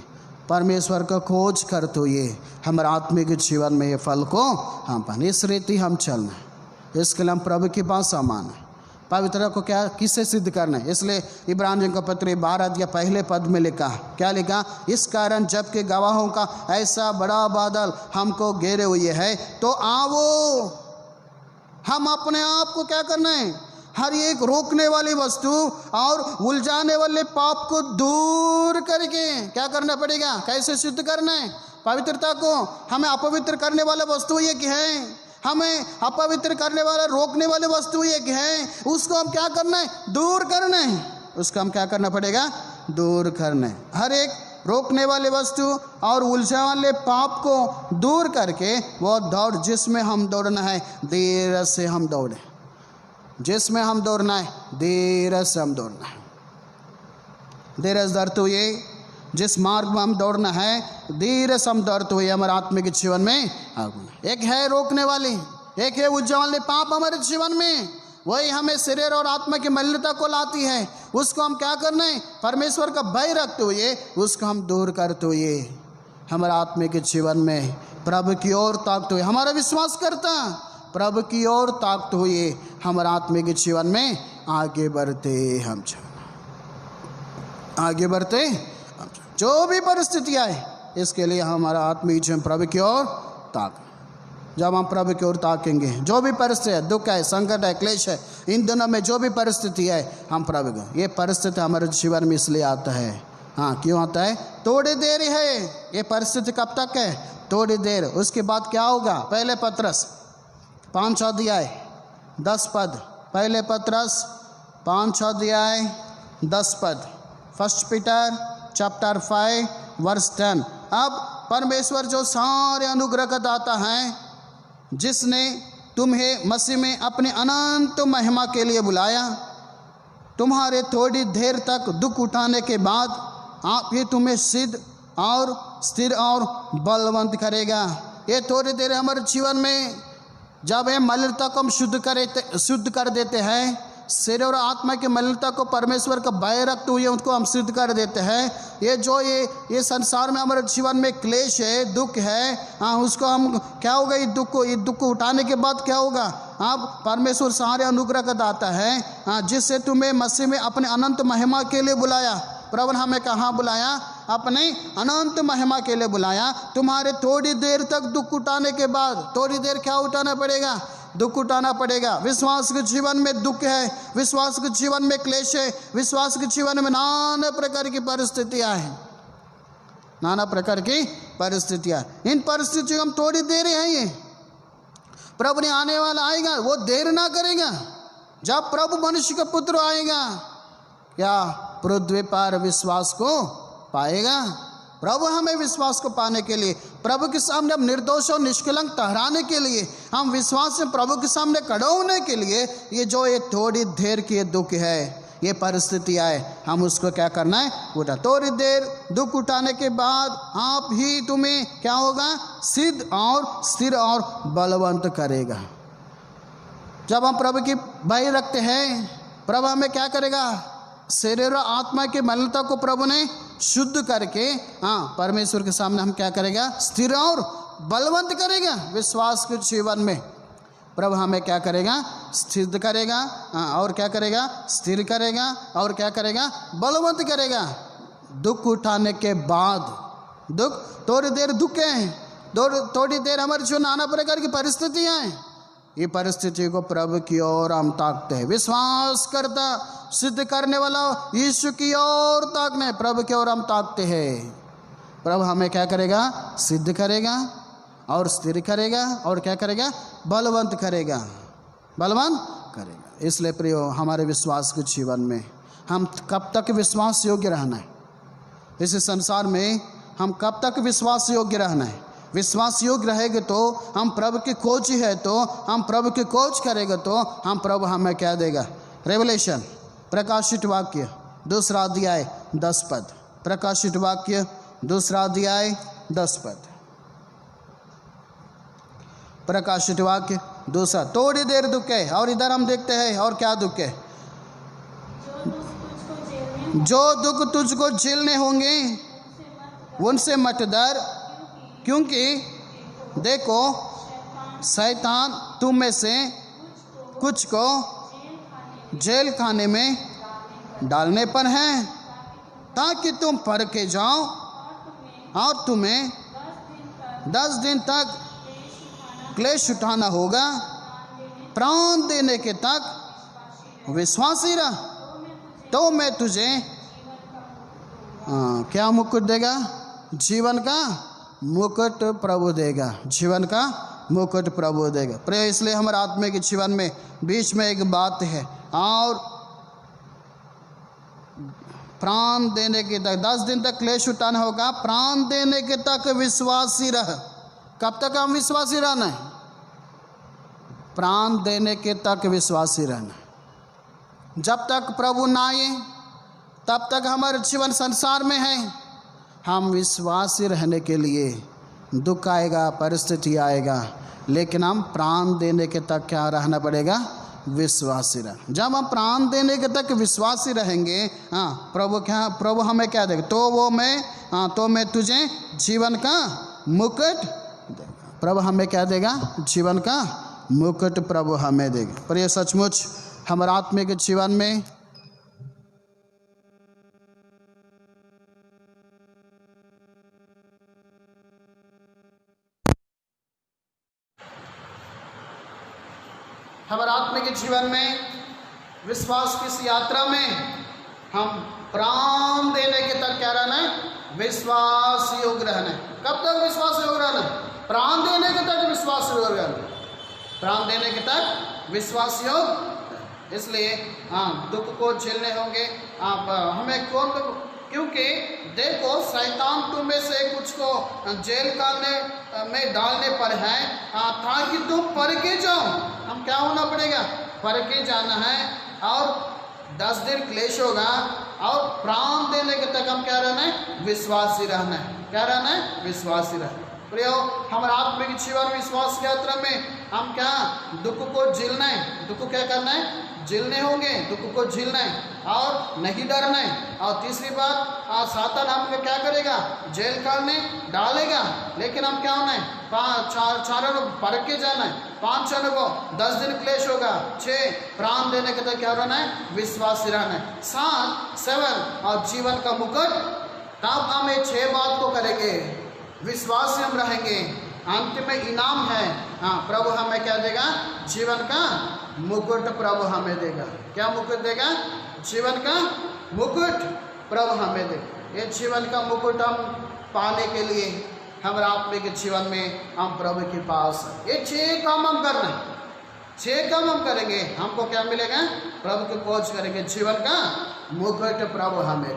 परमेश्वर का खोज करते हुए हमारे आत्मिक जीवन में ये फल को हम पाने, इस रीति हम चलना। इसके लिए हम प्रभु के पास सामान है। पवित्रता को क्या किससे सिद्ध करना है? इसलिए इब्रानियों का पत्र 12 अध्याय पहले पद में लिखा, क्या लिखा? इस कारण जबकि गवाहों का ऐसा बड़ा बादल हमको घेरे हुए है, तो आओ हम अपने आप को क्या करना है? हर एक रोकने वाली वस्तु और उलझाने वाले पाप को दूर करके क्या करना पड़ेगा? कैसे सिद्ध करना है? पवित्रता को हमें अपवित्र करने वाला वस्तु ये क्या है? हमें अपवित्र करने वाला रोकने वाले वस्तु ये क्या है? उसको हम क्या करना है? दूर करना है। उसको हम क्या करना पड़ेगा? दूर करना है। हर एक रोकने वाले वस्तु और उलझा वाले पाप को दूर करके वो दौड़ जिसमें हम दौड़ना है, देर से हम दौड़े। जिसमें हम दौड़ना है, देर से हम दौड़ना है। देर से दौड़ते हुए जिस मार्ग में हम दौड़ना है, धीरे से हम दौड़ते हुए हमारे आत्मिक जीवन में आगे। एक है रोकने वाली, एक है उलझा वाले पाप हमारे जीवन में, वही हमें शरीर और आत्मा की मलिनता को लाती है। उसको हम क्या करना है? परमेश्वर का भय रखते हुए उसको हम दूर करते हुए हमारे आत्मिक जीवन में प्रभु की ओर ताकते हुए, हमारा विश्वास करता प्रभु की ओर ताकते हुए हमारे आत्मिक जीवन में आगे बढ़ते हम आगे बढ़ते जो भी परिस्थिति आए, इसके लिए हमारा आत्मिक जीवन प्रभु की ओर ताक। जब हम प्रभु की ओर ताकेंगे, जो भी परिस्थिति है, दुख है, संकट है, क्लेश है, इन दिनों में जो भी परिस्थिति है, हम प्रभु को, ये परिस्थिति हमारे जीवन में इसलिए आता है। हाँ, क्यों आता है? थोड़ी देर है। ये परिस्थिति कब तक है? थोड़ी देर। उसके बाद क्या होगा? पहले पत्रस 5 अध्याय 10 पद, पहले पत्रस 5 अध्याय 10 पद, 1 पीटर चैप्टर 5 वर्स 10। अब परमेश्वर जो सारे अनुग्रह का दाता है, जिसने तुम्हें मसीह में अपने अनंत महिमा के लिए बुलाया, तुम्हारे थोड़ी देर तक दुख उठाने के बाद आप ही तुम्हें सिद्ध और स्थिर और बलवंत करेगा। ये थोड़ी देर हमारे जीवन में जब ये मलिनता को हम शुद्ध कर देते हैं, शरीर और आत्मा की मलिनता को परमेश्वर का भय रखते हुए उनको हम सिद्ध कर देते हैं। ये जो ये संसार में हमारे जीवन में क्लेश है, दुख है, हाँ, उसको हम क्या होगा? ये दुख को उठाने के बाद क्या होगा? आप परमेश्वर सारे अनुग्रह का दाता है, हाँ, जिससे तुम्हें मसीह में अपने अनंत महिमा के लिए बुलाया। प्रभु ने हमें कहाँ बुलाया? अपने अनंत महिमा के लिए बुलाया। तुम्हारे थोड़ी देर तक दुख उठाने के बाद, थोड़ी देर क्या उठाना पड़ेगा? दुख उठाना पड़ेगा। विश्वास के जीवन में दुख है, विश्वास के जीवन में क्लेश है, विश्वास के जीवन में नाना प्रकार की परिस्थितियां हैं, नाना प्रकार की परिस्थितियां। इन परिस्थितियों हम थोड़ी देर है, ये प्रभु ने आने वाला आएगा, वो देर ना करेगा। जब प्रभु मनुष्य का पुत्र आएगा, क्या पृथ्वी पर विश्वास को पाएगा? प्रभु हमें विश्वास को पाने के लिए, प्रभु के सामने हम निर्दोष और निष्कलंक ठहराने के लिए, हम विश्वास से प्रभु के सामने खड़े होने के लिए, ये जो ये थोड़ी देर की दुख है, ये परिस्थिति है, हम उसको क्या करना है? उठा। थोड़ी देर दुख उठाने के बाद आप ही तुम्हें क्या होगा? सिद्ध और स्थिर और बलवंत करेगा। जब हम प्रभु की भय रखते हैं, प्रभु हमें क्या करेगा? शरीर और आत्मा की मलिनता को प्रभु ने शुद्ध करके, हाँ, परमेश्वर के सामने हम क्या करेगा? स्थिर और बलवंत करेगा। विश्वास के जीवन में प्रभु हमें क्या करेगा? स्थिर करेगा, हाँ, और क्या करेगा? स्थिर करेगा, और क्या करेगा? बलवंत करेगा। दुख उठाने के बाद, दुख थोड़ी देर दुख है, थोड़ी देर हमारे जो नाना प्रकार की परिस्थितियाँ हैं, ये परिस्थिति को प्रभु की ओर हम ताकते हैं। विश्वास करता सिद्ध करने वाला यीशु की ओर ताकने, प्रभु की ओर हम ताकते हैं। प्रभु हमें क्या करेगा? सिद्ध करेगा और स्थिर करेगा, और क्या करेगा? बलवंत करेगा, बलवंत करेगा। इसलिए प्रियो, हमारे विश्वास के जीवन में हम कब तक विश्वास योग्य रहना है। इस संसार में हम कब तक विश्वास योग्य रहना है। विश्वास योग्य रहेंगे तो हम प्रभु की खोज है, तो हम प्रभु की खोज करेंगे तो हम प्रभु हमें क्या देगा। रेवलेशन प्रकाशित वाक्य 2 अध्याय 10 पद। प्रकाशित वाक्य 2 अध्याय 10 पद। प्रकाशित वाक्य 2। थोड़ी देर दुख है और इधर हम देखते हैं और क्या दुख है। जो दुख तुझको झेलने होंगे उनसे मत डर, क्योंकि देखो शैतान तुम में से कुछ को जेल खाने में डालने पर है, ताकि तुम परखे जाओ और तुम्हें 10 दिन तक क्लेश उठाना होगा। प्राण देने के तक विश्वासी रह, तो मैं तुझे क्या मुकुट देगा। जीवन का मुकुट प्रभु देगा। जीवन का मुकुट प्रभु देगा। प्रिय, इसलिए हमारे आत्मा के जीवन में बीच में एक बात है, और प्राण देने के तक 10 दिन तक क्लेश उठाना होगा। प्राण देने के तक विश्वासी रह। कब तक हम विश्वासी रहना है। प्राण देने के तक विश्वासी रहना। जब तक प्रभु ना आए तब तक हमारे जीवन संसार में है। हम विश्वासी रहने के लिए दुख आएगा, परिस्थिति आएगा, लेकिन हम प्राण देने के तक क्या रहना पड़ेगा। विश्वासी रह। जब हम प्राण देने के तक विश्वासी रहेंगे, प्रभु हमें क्या देगा। तो मैं तुझे जीवन का मुकुट देगा। प्रभु हमें क्या देगा। जीवन का मुकुट प्रभु हमें देगा। पर यह सचमुच हमारे आत्मिक जीवन में हमारे आत्मिक जीवन में विश्वास की इस यात्रा में हम प्राण देने के तक क्या रहना है। विश्वास योग्य रहना है। कब तक विश्वास योग्य रहना है। प्राण देने के तक विश्वास योग्य रहना। प्राण देने के तक विश्वास योग्य। इसलिए दुख को झेलने होंगे आप हमें कौन, क्योंकि देखो शैतान तुम में से कुछ को जेल खाने में डालने पर है, ताकि तुम परखे जाओ। हम क्या होना पड़ेगा। परखे जाना है, और 10 दिन क्लेश होगा, और प्राण देने के तक हम क्या रहना है। विश्वासी रहना है। क्या रहना है। विश्वासी रहना। प्रियो, हमारे आत्मिक जीवन विश्वास की यात्रा में हम क्या दुख को झेलना है। दुख क्या करना है। झेलने होंगे। दुख को झेलना है और नहीं डरना है। और तीसरी बात, सातान हमको क्या करेगा। जेल खाने डालेगा, लेकिन हम क्या होना है। 4 परख के जाना है। 5 को 10 दिन क्लेश होगा। 6 प्राण देने के तक क्या रहना है। विश्वासी रहना है। 7 और जीवन का मुकुट। तब हम ये 6 बात को करेंगे। विश्वासी हम रहेंगे। अंत में इनाम है। प्रभु हमें क्या देगा। जीवन का मुकुट प्रभु हमें देगा। क्या मुकुट देगा। जीवन का मुकुट प्रभु हमें देगा। ये जीवन का मुकुट हम पाने के लिए हमारे आत्मिक जीवन में हम प्रभु के पास ये 6 काम हम करना है। 6 काम हम करेंगे, हमको क्या मिलेगा। प्रभु की खोज करेंगे। जीवन का मुकुट प्रभु हमें।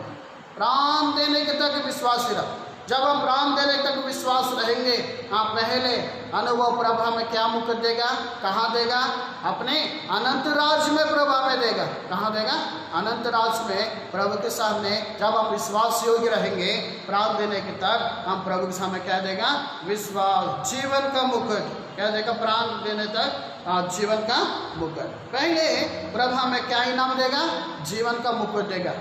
प्राण देने के तक विश्वासी रह। जब हम प्राण देने तक विश्वास रहेंगे, पहले अनुभव प्रभु हमें क्या मुकुट देगा। कहाँ देगा। अपने अनंत राज में प्रभु हमें देगा। कहाँ देगा। अनंत राज में प्रभु के सामने जब हम विश्वास योग्य रहेंगे, प्राण देने के तक हम प्रभु के सामने क्या देगा। विश्वास जीवन का मुकुट क्या देगा। प्राण देने तक जीवन का मुकुट। पहले प्रभु हमें क्या इनाम देगा। जीवन का मुकुट देगा।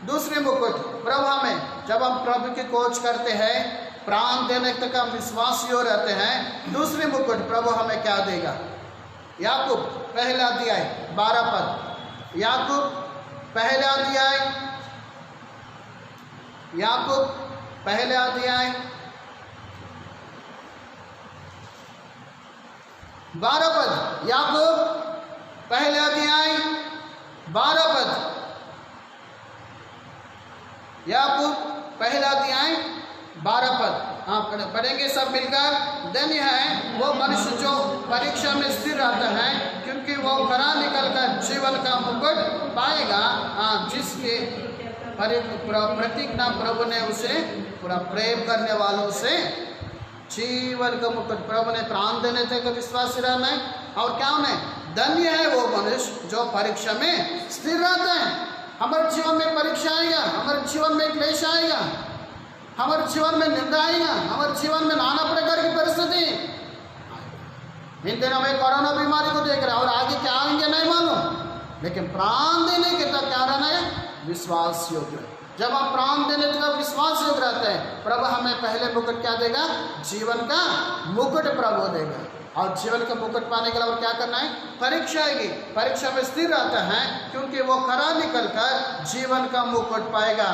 दूसरी मुकुट प्रभु हमें, जब हम प्रभु की खोज करते हैं, प्राण देने तक हम विश्वासी हो रहते हैं, दूसरी मुकुट प्रभु हमें क्या देगा। याकूब पहला अध्याय 12 पद। याकूब पहला अध्याय 12 पद। याकूब पहला अध्याय 12 पद। याकूब पहला अध्याय 12 पद। आप पढ़ेंगे सब मिलकर। धन्य है वो मनुष्य जो परीक्षा में स्थिर रहता है, क्योंकि वो खरा निकलकर जीवन का मुकुट पाएगा। जिसके प्रतिज्ञा प्रभु ने उसे पूरा प्रेम करने वालों से जीवन का मुकुट, प्रभु ने प्राण देने थे विश्वासी रहना है। और क्या में धन्य है वो मनुष्य जो परीक्षा में स्थिर रहता है। हमारे जीवन में परीक्षा आएगा, हमारे जीवन में क्लेश आएगा, हमारे जीवन में निंदा आएगा, हमारे जीवन में नाना प्रकार की परिस्थिति। इन दिनों में कोरोना बीमारी को देख रहे हैं और आगे क्या आएंगे नहीं मालूम, लेकिन प्राण देने के तक क्या रहना है? विश्वास योग्य। जब हम प्राण देने तक विश्वास योग्य रहते हैं, प्रभु हमें पहले मुकुट क्या देगा? जीवन का मुकुट प्रभु देगा। और जीवन का मुकुट पाने के लिए और क्या करना है? परीक्षा आएगी, परीक्षा में स्थिर रहता है, क्योंकि वो खरा निकलकर जीवन का मुकुट पाएगा।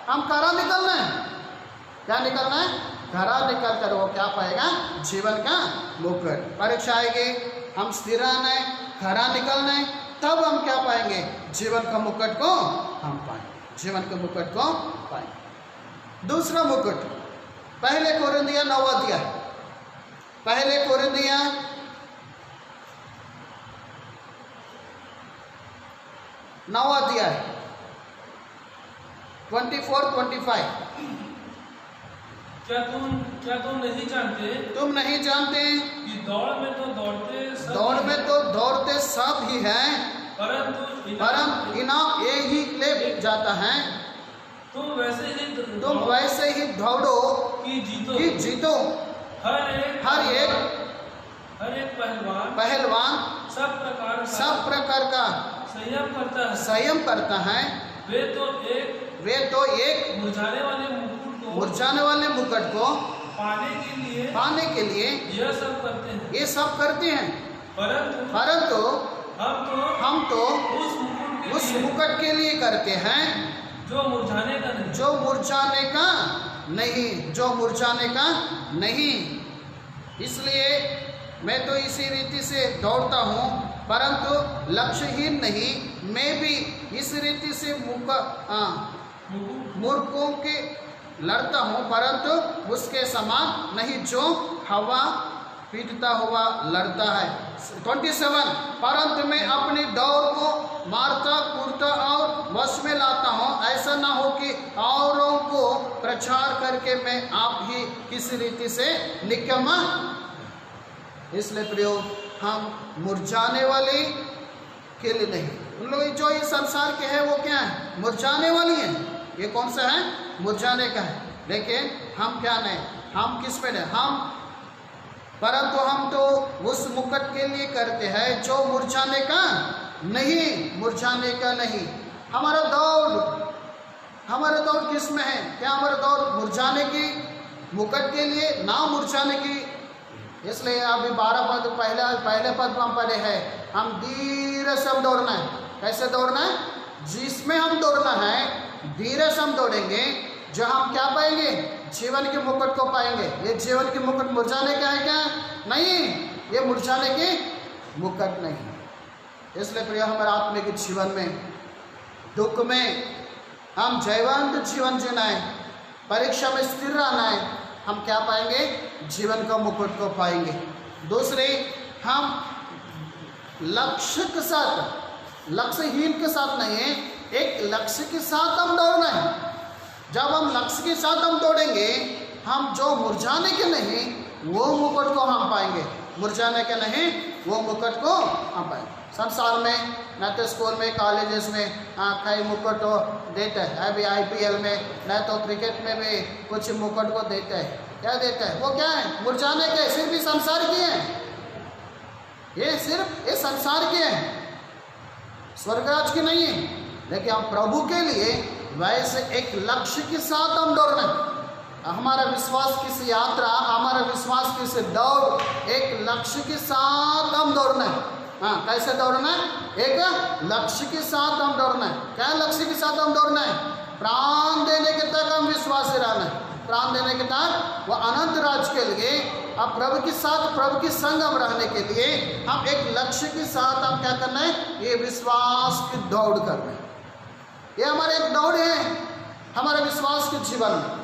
हम खरा निकलना है, क्या निकलना है? खरा निकल कर वो क्या पाएगा? जीवन का मुकुट। परीक्षा आएगी, हम स्थिर रहना है, खरा निकलना है, तब हम क्या पाएंगे? जीवन का मुकुट को हम पाएंगे, जीवन के मुकुट को पाएंगे। दूसरा मुकुट, पहले कोरिन्थियों 9 अध्याय, पहले कोरिन्थियों 9 अध्याय 24-25। क्या तुम नहीं जानते? तुम नहीं जानते कि दौड़ में तो दौड़ते सब ही हैं, परंतु इनाम एक ही ले जाता है। तुम वैसे ही दौड़ो कि जीतो। हर एक पहलवान सब प्रकार का संयम करता है। वे तो एक मुरझाने वाले मुकुट को पाने के लिए ये सब करते हैं। परंतु हम तो उस मुकुट के लिए करते हैं जो मुरझाने का नहीं। इसलिए मैं तो इसी रीति से दौड़ता हूँ, परंतु लक्ष्यहीन नहीं। मैं भी इस रीति से मूर्खों के लड़ता हूँ, परंतु उसके समान नहीं जो हवा पीटता हुआ लड़ता है। 27, परंतु मैं अपनी दौड़ को मारता कूदता और वश में लाता हूँ, ऐसा ना हो कि औरों को प्रचार करके मैं आप ही किसी रीति से निकम्मा। इसलिए प्रियो, हम मुरझाने वाले के लिए नहीं। उन लोग जो इस संसार के हैं वो क्या है? मुरझाने वाली हैं। ये कौन सा है? मुरझाने का है। लेकिन हम क्या नहीं, हम किस पे नहीं, परंतु हम तो उस मुकुट के लिए करते हैं जो मुरझाने का नहीं। हमारा दौड़ किस में है? क्या हमारा दौड़ मुरझाने की, मुकुट के लिए, ना मुरझाने की। इसलिए अभी 12 पद पहले पद हम पढ़े हैं, हम धीरे से हम दौड़ना है। कैसे दौड़ना है? जिसमें हम दौड़ना है धीरे से हम दौड़ेंगे, जो हम क्या पाएंगे? जीवन के मुकुट को पाएंगे। ये जीवन के मुकुट मुरझाने का है क्या? नहीं, ये मुरझाने के मुकुट नहीं। इसलिए प्रिय, हमारे आत्मिक जीवन में, दुख में हम जयवंत जीवन जीना है, परीक्षा में स्थिर रहना है, हम क्या पाएंगे? जीवन का मुकुट को पाएंगे। दूसरे, हम लक्ष्य के साथ, लक्ष्यहीन के साथ नहीं है, एक लक्ष्य के साथ हम दौड़ना है। जब हम लक्ष्य के साथ हम दौड़ेंगे, हम जो मुरझाने के नहीं वो मुकुट को हम पाएंगे, मुरझाने के नहीं वो मुकुट को हम पाएंगे। संसार में न तो स्कूल में, कॉलेजेस में कई मुकुट देते हैं, अभी IPL में, न तो क्रिकेट में भी कुछ मुकुट को देते हैं। क्या देते हैं? वो क्या है? मुरझाने के, सिर्फ ये संसार के हैं, ये सिर्फ ये संसार के हैं, स्वर्गराज की नहीं है। लेकिन हम प्रभु के लिए वैसे एक लक्ष्य के साथ हम दौड़ना है। हमारा विश्वास की यात्रा, हमारा विश्वास की दौड़ एक लक्ष्य के साथ हम दौड़ना है। कैसे दौड़ना है? एक लक्ष्य के साथ हम दौड़ना है। क्या लक्ष्य के साथ हम दौड़ना है? प्राण देने के तक हम विश्वास रहना है। प्राण देने के तक वो अनंत राज के लिए, अब प्रभु के साथ, प्रभु के संग हम रहने के लिए हम एक लक्ष्य के साथ हम क्या करना है? ये विश्वास की दौड़ करना है। ये हमारे एक दौड़ है हमारे विश्वास के जीवन में।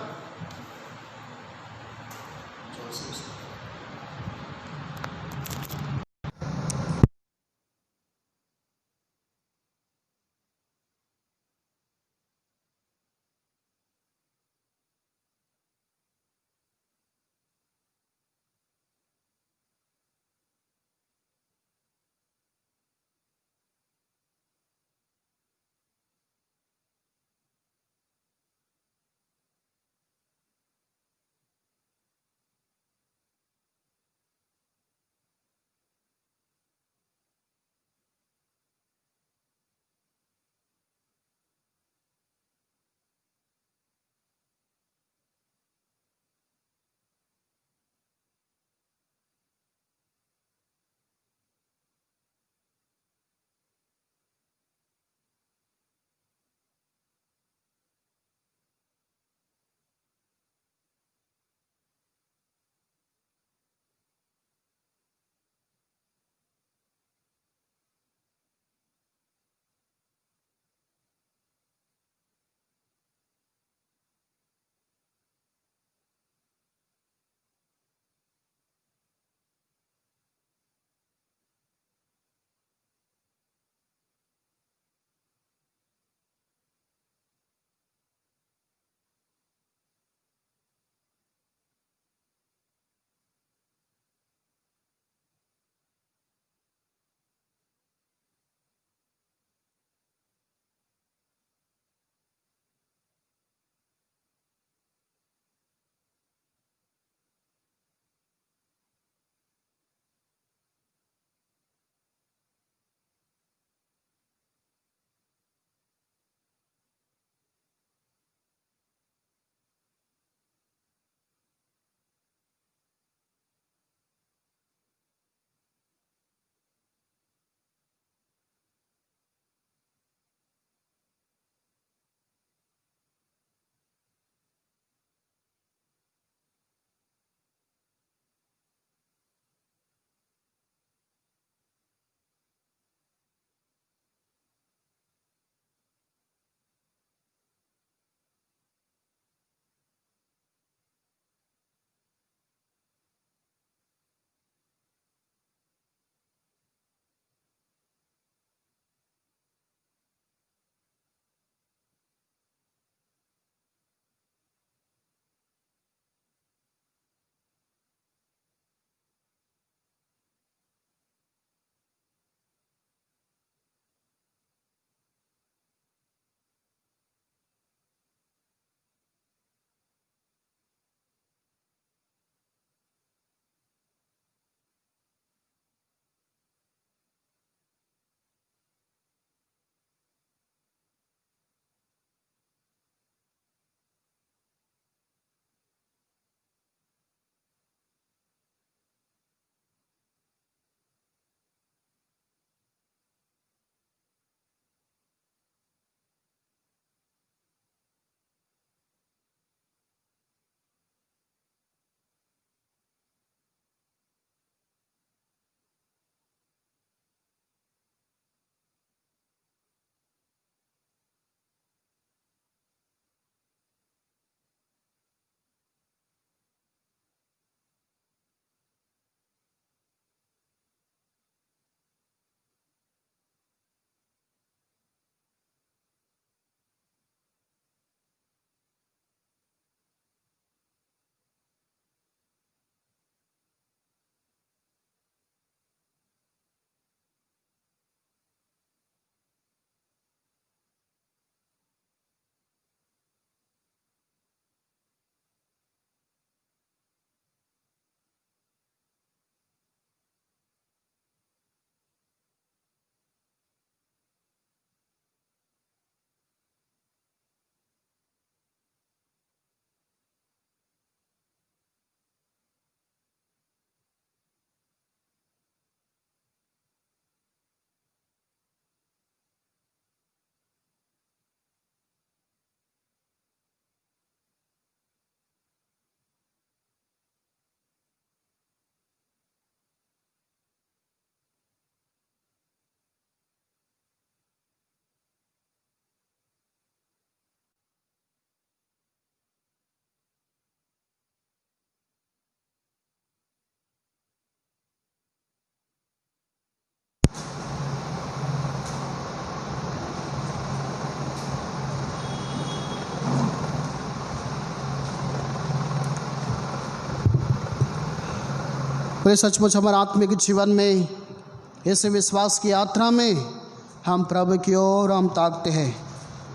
पर सचमुच हमारे आत्मिक जीवन में, इस विश्वास की यात्रा में हम प्रभु की ओर हम ताकते हैं।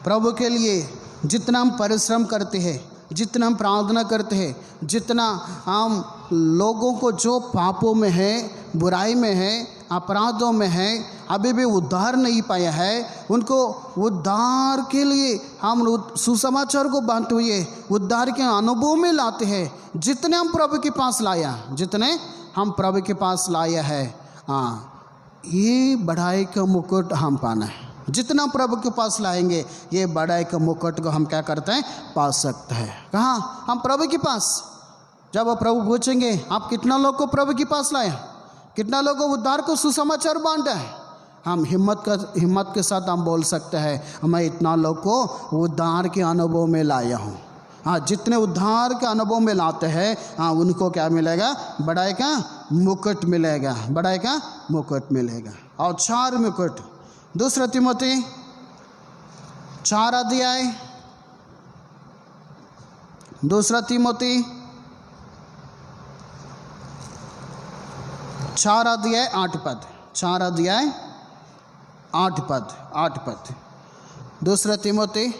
प्रभु के लिए जितना हम परिश्रम करते हैं, जितना हम प्रार्थना करते हैं, जितना हम लोगों को जो पापों में है, बुराई में है, अपराधों में है, अभी भी उद्धार नहीं पाया है, उनको उद्धार के लिए हम सुसमाचार को बांटते हुए उद्धार के अनुभव में लाते हैं। जितने हम प्रभु के पास लाया, जितने हम प्रभु के पास लाया है, ये बढ़ाई का मुकुट हम पाना है। जितना प्रभु के पास लाएंगे ये बढ़ाई का मुकुट को हम क्या करते हैं, पा सकते हैं। कहाँ? हम प्रभु के पास। जब प्रभु पूछेंगे आप कितना लोग को प्रभु के पास लाए, कितना लोगों को उद्धार को सुसमाचार बांटा है, हम हिम्मत के साथ हम बोल सकते हैं मैं इतना लोग को उद्धार के अनुभव में लाया हूँ। जितने उद्धार के अनुभव में लाते हैं उनको क्या मिलेगा? बढ़ाई का मुकुट मिलेगा, बढ़ाई का मुकुट मिलेगा। और 4 मुकुट 2 तिमोथी 4 अध्याय 2 तिमोथी 4 अध्याय 8 पद 4 अध्याय 8 पद 2 तिमोथी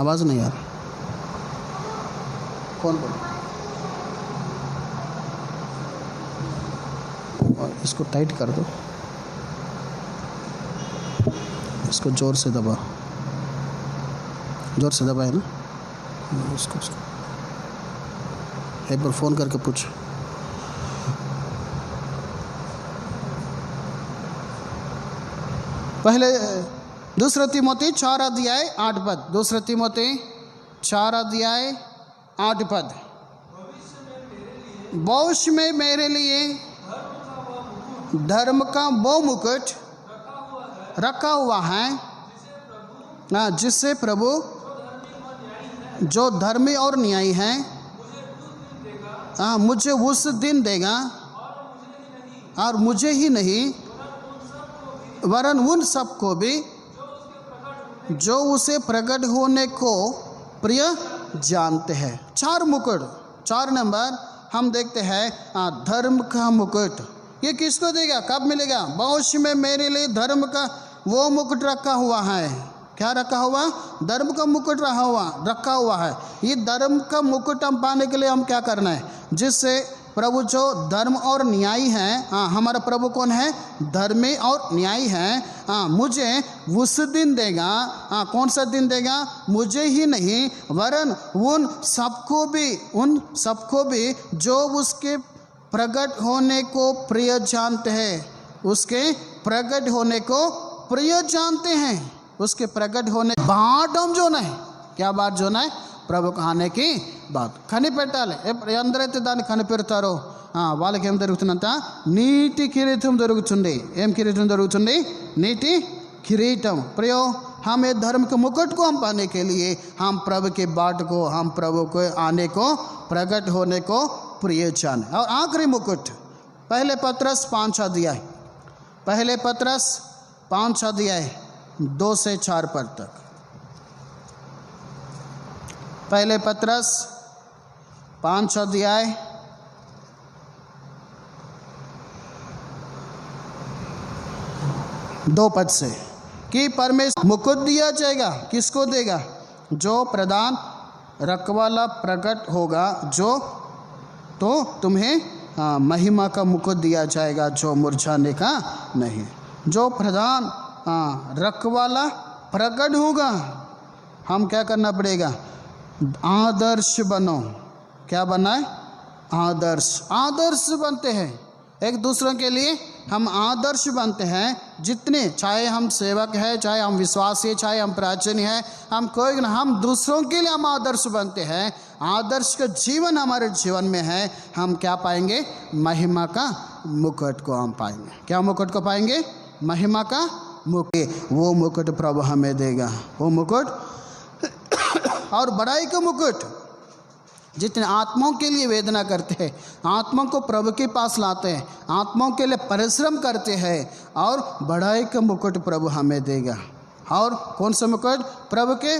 आवाज़ नहीं आ रहा, कौन बोल? इसको टाइट कर दो, इसको जोर से दबा, जोर से दबाए ना उसको एक बार फ़ोन करके पूछ। पहले 2 तिमोथी 4 अध्याय 8 पद 2 तिमोथी 4 अध्याय 8 पद भविष्य में मेरे लिए धर्म का वो मुकुट रखा हुआ है, जिससे प्रभु जो धर्मी और न्यायी है मुझे उस दिन देगा, और मुझे ही नहीं वरन उन सबको भी जो उसे प्रकट होने को प्रिय जानते हैं। 4 मुकुट, 4 नंबर हम देखते हैं धर्म का मुकुट। ये किसको देगा, कब मिलेगा? भविष्य में मेरे लिए धर्म का वो मुकुट रखा हुआ है। क्या रखा हुआ? धर्म का मुकुट रखा हुआ है। ये धर्म का मुकुट हम पाने के लिए हम क्या करना है? जिससे प्रभु जो धर्म और न्यायी हैं, हमारा प्रभु कौन है? धर्मी और न्यायी हैं। मुझे उस दिन देगा। कौन सा दिन देगा? मुझे ही नहीं वरन उन सबको भी जो उसके प्रकट होने को प्रिय जानते हैं। उसके प्रकट होने को प्रिय जानते हैं। उसके प्रकट होने बाट हम जो नहीं, क्या बात जो नहीं? ప్రభు ఆనేకి బాత్ కనిపెట్టాలి. ఎందరైతే దాన్ని కనిపెడతారో వాళ్ళకి ఏం దొరుకుతుందంట? నీటి కిరీటం దొరుకుతుంది. ఏం కిరీటం దొరుకుతుంది? నీటి किरीटम। प्रियो, हम ये धर्म के मुकुट को हम पाने के लिए हम प्रभु के बाट को, हम प्रभु को आने को, प्रकट होने को प्रिय जाने। और आखिरी मुकुट पहले पत्रस 5 अध्याय, पहले पत्रस 5 अध्याय 2 से 4 पद तक। पहले पत्रस 5 अध्याय 2 पद से कि परमेश्वर मुकुट दिया जाएगा। किसको देगा? जो प्रधान रखवाला प्रकट होगा, जो तो तुम्हें महिमा का मुकुट दिया जाएगा, जो मुरझाने का नहीं। जो प्रधान रखवाला प्रकट होगा, हम क्या करना पड़ेगा? आदर्श बनो। क्या बनना है? आदर्श। आदर्श बनते हैं एक दूसरों के लिए, हम आदर्श बनते हैं। जितने, चाहे हम सेवक हैं, चाहे हम विश्वासी, चाहे हम प्राचीन हैं, हम कोई ना, हम दूसरों के लिए हम आदर्श बनते हैं। आदर्श का जीवन हमारे जीवन में है, हम क्या पाएंगे? महिमा का मुकुट को हम पाएंगे। क्या मुकुट को पाएंगे? महिमा का मुकुट। वो मुकुट प्रभु हमें देगा, वो मुकुट और बड़ाई का मुकुट। जितने आत्माओं के लिए वेदना करते हैं, आत्मा को प्रभु के पास लाते हैं, आत्माओं के लिए परिश्रम करते हैं, और बड़ाई का मुकुट प्रभु हमें देगा। और कौन सा मुकुट? प्रभु के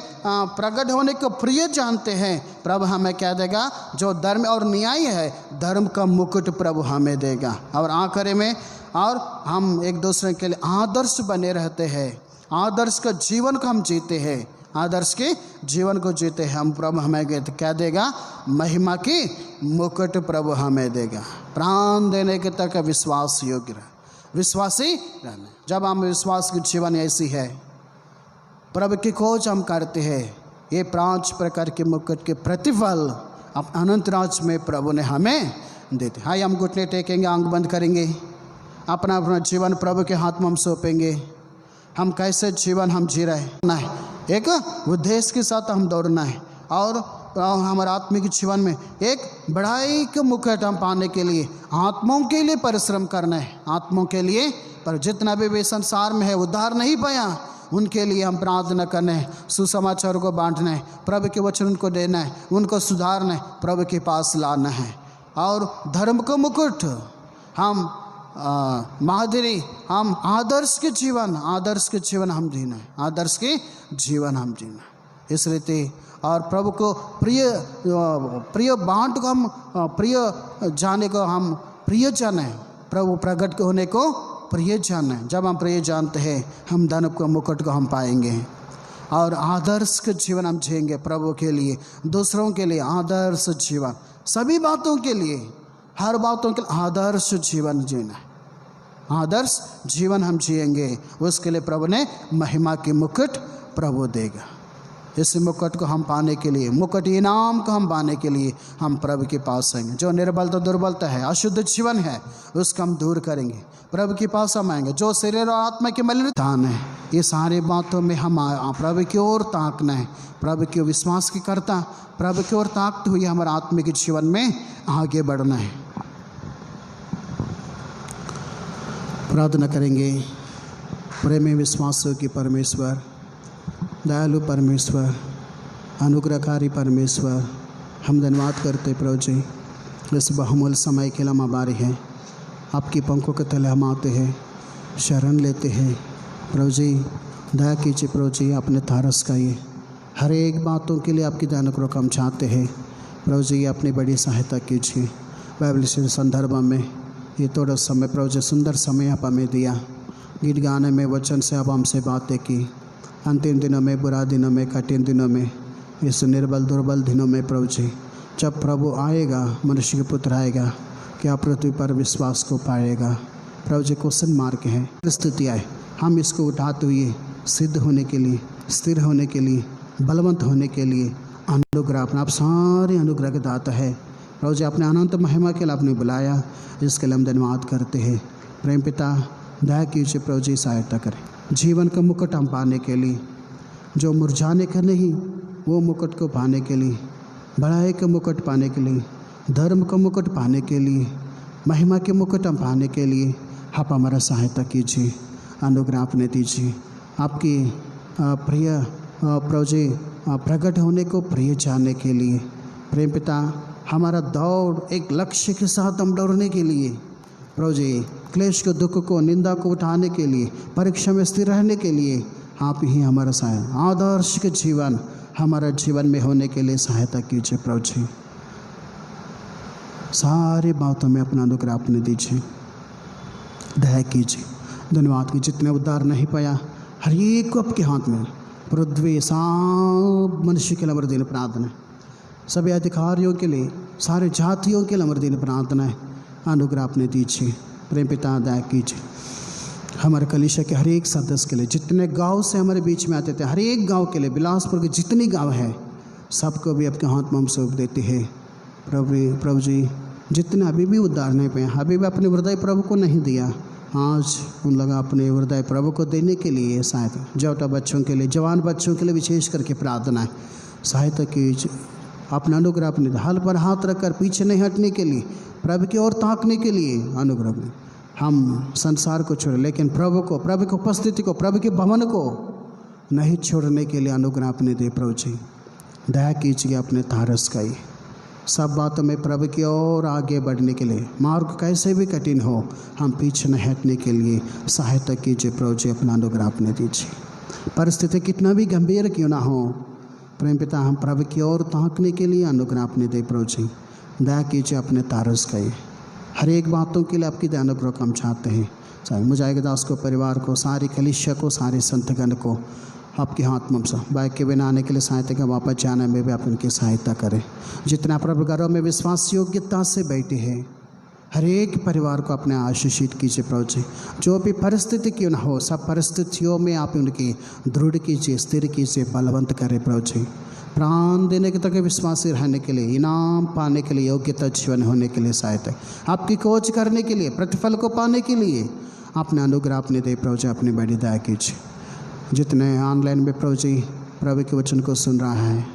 प्रकट होने को प्रिय जानते हैं। प्रभु हमें क्या देगा? जो धर्म और न्याय है, धर्म का मुकुट प्रभु हमें देगा। और आखिर में और हम एक दूसरे के लिए आदर्श बने रहते हैं, आदर्श का जीवन को हम जीते हैं, आदर्श के जीवन को जीते हैं हम। प्रभु हमें क्या देगा? महिमा की मुकुट प्रभु हमें देगा। प्राण देने के तक विश्वास योग्य रहे, विश्वासी रहना। जब हम विश्वास की जीवन ऐसी है, प्रभु की खोज हम करते हैं, ये 5 प्रकार के मुकुट के प्रतिफल अब अनंत राज में प्रभु ने हमें देते। हाँ, हम घुटने टेकेंगे, आंख बंद करेंगे, अपना अपना जीवन प्रभु के हाथ में हम सौंपेंगे। हम कैसे जीवन हम जी रहे हैं, एक उद्देश्य के साथ हम दौड़ना है। और हमारे आत्मिक जीवन में एक बढ़ाई के मुकुट हम पाने के लिए आत्माओं के लिए परिश्रम करना है, आत्माओं के लिए। पर जितना भी संसार में है उद्धार नहीं पाया, उनके लिए हम प्रार्थना करना है, सुसमाचार को बांटना है, प्रभु के वचन उनको देना है, उनको सुधारना है, प्रभु के पास लाना है। और धर्म का मुकुट हम माधुरी, हम आदर्श के जीवन हम जीना है, आदर्श के जीवन हम जीना है। इस रीति और प्रभु को प्रिय बांट को हम प्रिय जाने को हम प्रिय जाना है, प्रभु प्रकट होने को प्रिय जाना है। जब हम प्रिय जानते हैं, हम धन को मुकुट को हम पाएंगे और आदर्श के जीवन हम जिएंगे प्रभु के लिए, दूसरों के लिए आदर्श जीवन, सभी बातों के लिए, हर बातों के लिए आदर्श जीवन जीना है, आदर्श जीवन हम जिएंगे। उसके लिए प्रभु ने महिमा की मुकुट प्रभु देगा। इस मुकुट को हम पाने के लिए, मुकुट इनाम को हम पाने के लिए हम प्रभु के पास आएंगे। जो निर्बलता दुर्बलता है, अशुद्ध जीवन है, उसको हम दूर करेंगे, प्रभु के पास हम आएंगे। जो शरीर और आत्मा की मलिनता है, ये सारी बातों में हम प्रभु की ओर ताकना है, प्रभु के विश्वास की करता प्रभु की ओर ताकते हुए हमारे आत्मिक जीवन में आगे बढ़ना है। प्रार्थना करेंगे। प्रेमी विश्वासों की परमेश्वर, दयालु परमेश्वर, अनुग्रहकारी परमेश्वर, हम धन्यवाद करते प्रभु जी, इस बहुमूल्य समय के लिए हम आभारी हैं। आपकी पंखों के तले हम आते हैं, शरण लेते हैं। प्रभु जी दया कीजिए, प्रभु जी अपने तारस का ये हर एक बातों के लिए आपकी दया को हम चाहते हैं। प्रभु जी अपनी बड़ी सहायता कीजिए। बाइबल से संदर्भ में ये थोड़ा समय प्रभु जी सुंदर समय आप हमें दिया, गीत गाने में, वचन से आप हमसे बातें की। अंतिम दिनों में, बुरा दिनों में, कठिन दिनों में, इस निर्बल दुर्बल दिनों में प्रभु जी, जब प्रभु आएगा, मनुष्य के पुत्र आएगा, क्या पृथ्वी पर विश्वास को पाएगा? प्रभु जी क्वेश्चन मार्क है, स्थिति आए, हम इसको उठाते हुए सिद्ध होने के लिए, स्थिर होने के लिए, बलवंत होने के लिए अनुग्रह, अपना आप सारे अनुग्रह के दाता है। प्रभु जी अपने अनंत महिमा के लिए आपने बुलाया, इसके लिए हम धन्यवाद करते हैं। प्रेम पिता दया कीजिए, प्रभु जी सहायता करें। जीवन का मुकुट हम पाने के लिए, जो मुरझाने का नहीं, वो मुकुट को पाने के लिए, बड़ाई का मुकुट पाने के लिए, धर्म का मुकुट पाने के लिए, महिमा के मुकुट हम पाने के लिए आप हमारा सहायता कीजिए, अनुग्रह अपने दीजिए। आपकी प्रिय प्रभु जी प्रकट होने को प्रिय जानने के लिए, प्रेम पिता हमारा दौड़ एक लक्ष्य के साथ हम दौड़ने के लिए, प्रभु जी क्लेश को, दुख को, निंदा को उठाने के लिए, परीक्षा में स्थिर रहने के लिए आप ही हमारा सहायता, आदर्श के जीवन हमारा जीवन में होने के लिए सहायता कीजिए। प्रभु जी सारी बातों में अपना अनुग्रह अपने दीजिए, दया कीजिए। धन्यवाद की जितने उद्धार नहीं पाया, हर एक को आपके हाथ में, पृथ्वी सब मनुष्य के लिए अमर दिन प्रार्थना है, सभी अधिकारियों के लिए, सारे जातियों के लिए अमर दिन प्रार्थना है, अनुग्रह अपने दीजिए। प्रेम पिता दया कीजिए। हमारे कलीसिया के हर एक सदस्य के लिए, जितने गांव से हमारे बीच में आते थे, हर एक गांव के लिए, बिलासपुर के जितनी गांव है, सबको भी आपके हाथ में हम सौंप देते हैं। प्रभु जी जितने अभी भी उद्धार नहीं पाए, अभी भी अपने हृदय प्रभु को नहीं दिया, आज उन लोग अपने हृदय प्रभु को देने के लिए सहायता, छोटा बच्चों के लिए, जवान बच्चों के लिए विशेष करके प्रार्थना है, सहायता कीजिए। अपना अनुग्रह अपने हाल पर हाथ रखकर पीछे नहीं हटने के लिए, प्रभु की ओर ताकने के लिए अनुग्रह में हम संसार को छोड़े, लेकिन प्रभु को, प्रभु की उपस्थिति को, प्रभु के भवन को नहीं छोड़ने के लिए अनुग्रह अपने दे। प्रभु जी दया कीजिए अपने तारस का ये सब बातों में प्रभु की ओर आगे बढ़ने के लिए, मार्ग कैसे भी कठिन हो, हम पीछे न हटने के लिए सहायता कीजिए। प्रभु जी अपना अनुग्रह अपने दीजिए। परिस्थिति कितना भी गंभीर क्यों ना हो, प्रेम पिता हम प्रभु की ओर ताकने के लिए अनुग्रह अपने दे प्रभु जी। दया कीजिए अपने तारस का हर एक बातों के लिए आपकी दया अनुग्रह को हम चाहते हैं। चाहे मुजाहिद दास को, परिवार को, सारी कलीसिया को, सारे संतगण को आपके हाथ में बाइक के बिना आने के लिए सहायता का वापस जाने में भी आप उनकी सहायता करें। जितना प्रभु घरों में विश्वास योग्यता से बैठे हैं हर एक परिवार को अपने आशीषित कीजिए प्रभु जी। जो भी परिस्थिति क्यों न हो, सब परिस्थितियों में आप उनकी दृढ़ कीजिए, स्थिर कीजिए, बलवंत करें प्रभु जी। प्राण देने के तक विश्वासी रहने के लिए, इनाम पाने के लिए, योग्यता जीवन होने के लिए सहायता, आपकी खोज करने के लिए, प्रतिफल को पाने के लिए अपने अनुग्रह अपने दे प्रभु जी। अपनी बड़ी दया कीजिए। जितने ऑनलाइन में प्रभु जी प्रभु के वचन को सुन रहा है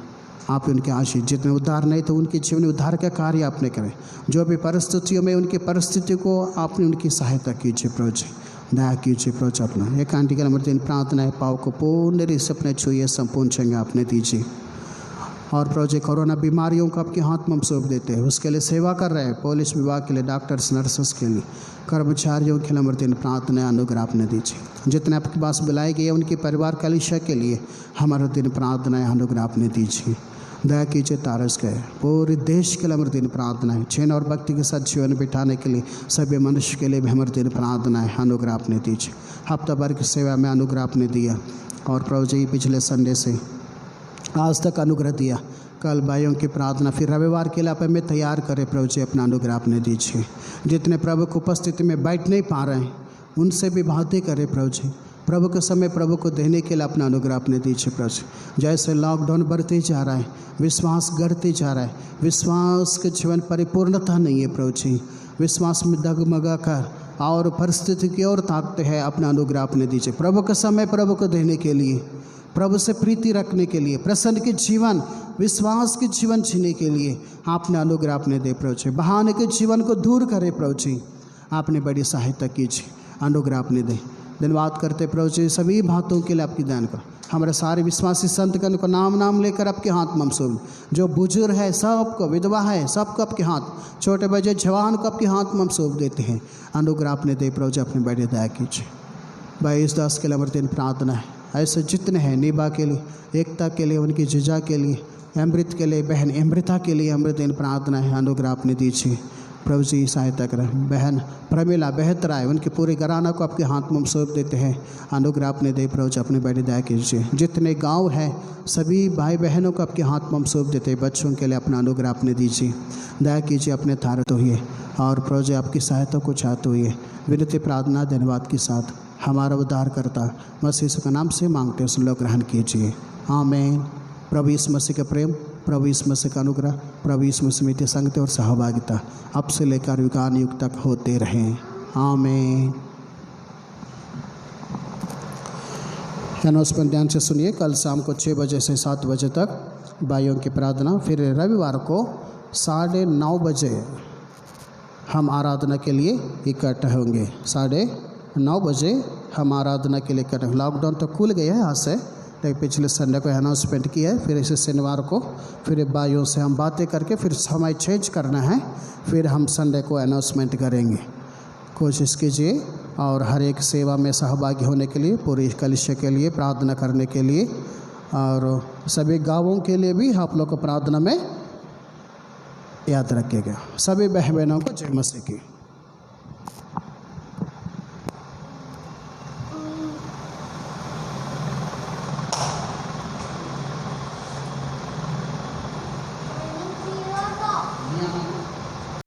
आप उनके आशीष, जितने उद्धार नहीं तो उनके जीवन में उद्धार का कार्य आपने करें। जो भी परिस्थितियों में उनकी परिस्थिति को आपने उनकी सहायता कीजिए प्रभु जी। दया कीजिए प्रभु जी। अपना एक आंटी का नंबर 3 प्रार्थना है, पाव को पूर्ण रीति से अपने छुए, संपूर्ण चंगे आपने दीजिए। और प्रभु जी कोरोना बीमारियों को आपके हाथ में हम सौंप देते हैं, उसके लिए सेवा कर रहे हैं। पुलिस विभाग के लिए, डॉक्टर्स, नर्सेस के लिए, कर्मचारियों के नंबर 3 प्रार्थना अनुग्रह आपने दीजिए। जितने आपके पास बुलाए गए उनके परिवार कलीसिया के लिए हमारे दिन प्रार्थना अनुग्रह आपने दीजिए। दया कीजिए तारस गए पूरे देश के लिए हमारे दिन प्रार्थनाएं, चैन और भक्ति के साथ जीवन बिठाने के लिए सभी मनुष्य के लिए भी हमारे दिन प्रार्थनाएं अनुग्रह आपने दीजिए। हफ्ता भर की सेवा में अनुग्रह आपने दिया और प्रभु जी पिछले संडे से आज तक अनुग्रह दिया। कल भाइयों की प्रार्थना, फिर रविवार के लिए आप हमें तैयार करें प्रभु जी। अपना अनुग्रह आपने दीजिए। जितने प्रभु की उपस्थिति में बैठ नहीं पा रहे हैं उनसे भी बातें करें प्रभु जी। प्रभु के समय प्रभु को देने के लिए अपना अनुग्रह अपने दीजिए प्रभु जी। जैसे लॉकडाउन बढ़ते जा रहा है, विश्वास बढ़ते जा रहा है, विश्वास के जीवन परिपूर्णता नहीं है प्रभु जी। विश्वास में डगमगा कर और परिस्थिति की ओर ताकते हैं, अपना अनुग्रह अपने दीजिए। प्रभु के समय प्रभु को देने के लिए, प्रभु से प्रीति रखने के लिए, प्रसन्न के जीवन, विश्वास के जीवन जीने के लिए आपने अनुग्रह अपने दे प्रभु जी। बहाने के जीवन को दूर करे प्रभु जी। आपने बड़ी सहायता कीजिए, अनुग्रह अपने दे। धन्यवाद करते प्रभु जी सभी बातों के लिए आपकी दान करो। हमारे सारे विश्वासी संतगण को नाम नाम लेकर आपके हाथ में सौंप, जो बुजुर्ग है सबको, विधवा है सबको आपके हाथ, छोटे बच्चे जवान को आपके हाथ में सौंप देते हैं। अनुग्रह अपने दे प्रभु जी। अपनी बड़ी दया कीजिए। भाई इस दास के लिए हमारे दिन प्रार्थना है। ऐसे जितने हैं, नीबा के लिए, एकता के लिए, उनकी जीजा के लिए, अमृत के लिए, बहन अमृता के लिए हमारे दिन प्रार्थना है। अनुग्रह अपने दीजिए प्रभु जी। सहायता करें। बहन प्रमिला बेहतर आए, उनके पूरे घराना को आपके हाथ में सौंप देते हैं। अनुग्रह अपने दे प्रभु जी। अपनी बड़ी दया कीजिए। जितने गांव हैं सभी भाई बहनों को आपके हाथ में सौंप देते हैं। बच्चों के लिए अपना अनुग्रह अपने दीजिए। दया कीजिए अपने थारत हुए और प्रभु जी आपकी सहायता को चाहते हुए विनती प्रार्थना धन्यवाद के साथ हमारा उद्धार करता मसीह यीशु के नाम से मांगते हैं, सुन लो, ग्रहण कीजिए। आमीन। प्रभु यीशु मसीह का प्रेम, प्रभु यीशु मसीह का अनुग्रह, प्रभु यीशु मसीह में संगति और सहभागिता अब से लेकर युगान युग तक होते रहें। आमीन। अनाउंसमेंट ध्यान से सुनिए। कल शाम को 6 बजे से 7 बजे तक भाइयों की प्रार्थना, फिर रविवार को 9:30 बजे हम आराधना के लिए इकट्ठा होंगे। 9:30 बजे हम आराधना के लिए इकट्ठा। लॉकडाउन तो खुल गया है आज से, लेकिन पिछले संडे को अनाउंसमेंट किया है। फिर इसे शनिवार को फिर भाइयों से हम बातें करके फिर समय चेंज करना है, फिर हम संडे को अनाउंसमेंट करेंगे। कोशिश कीजिए और हर एक सेवा में सहभागी होने के लिए, पूरी कलीसिया के लिए प्रार्थना करने के लिए और सभी गाँवों के लिए भी आप लोग को प्रार्थना में याद रखिएगा। सभी बहन बहनों को जय मसीह की।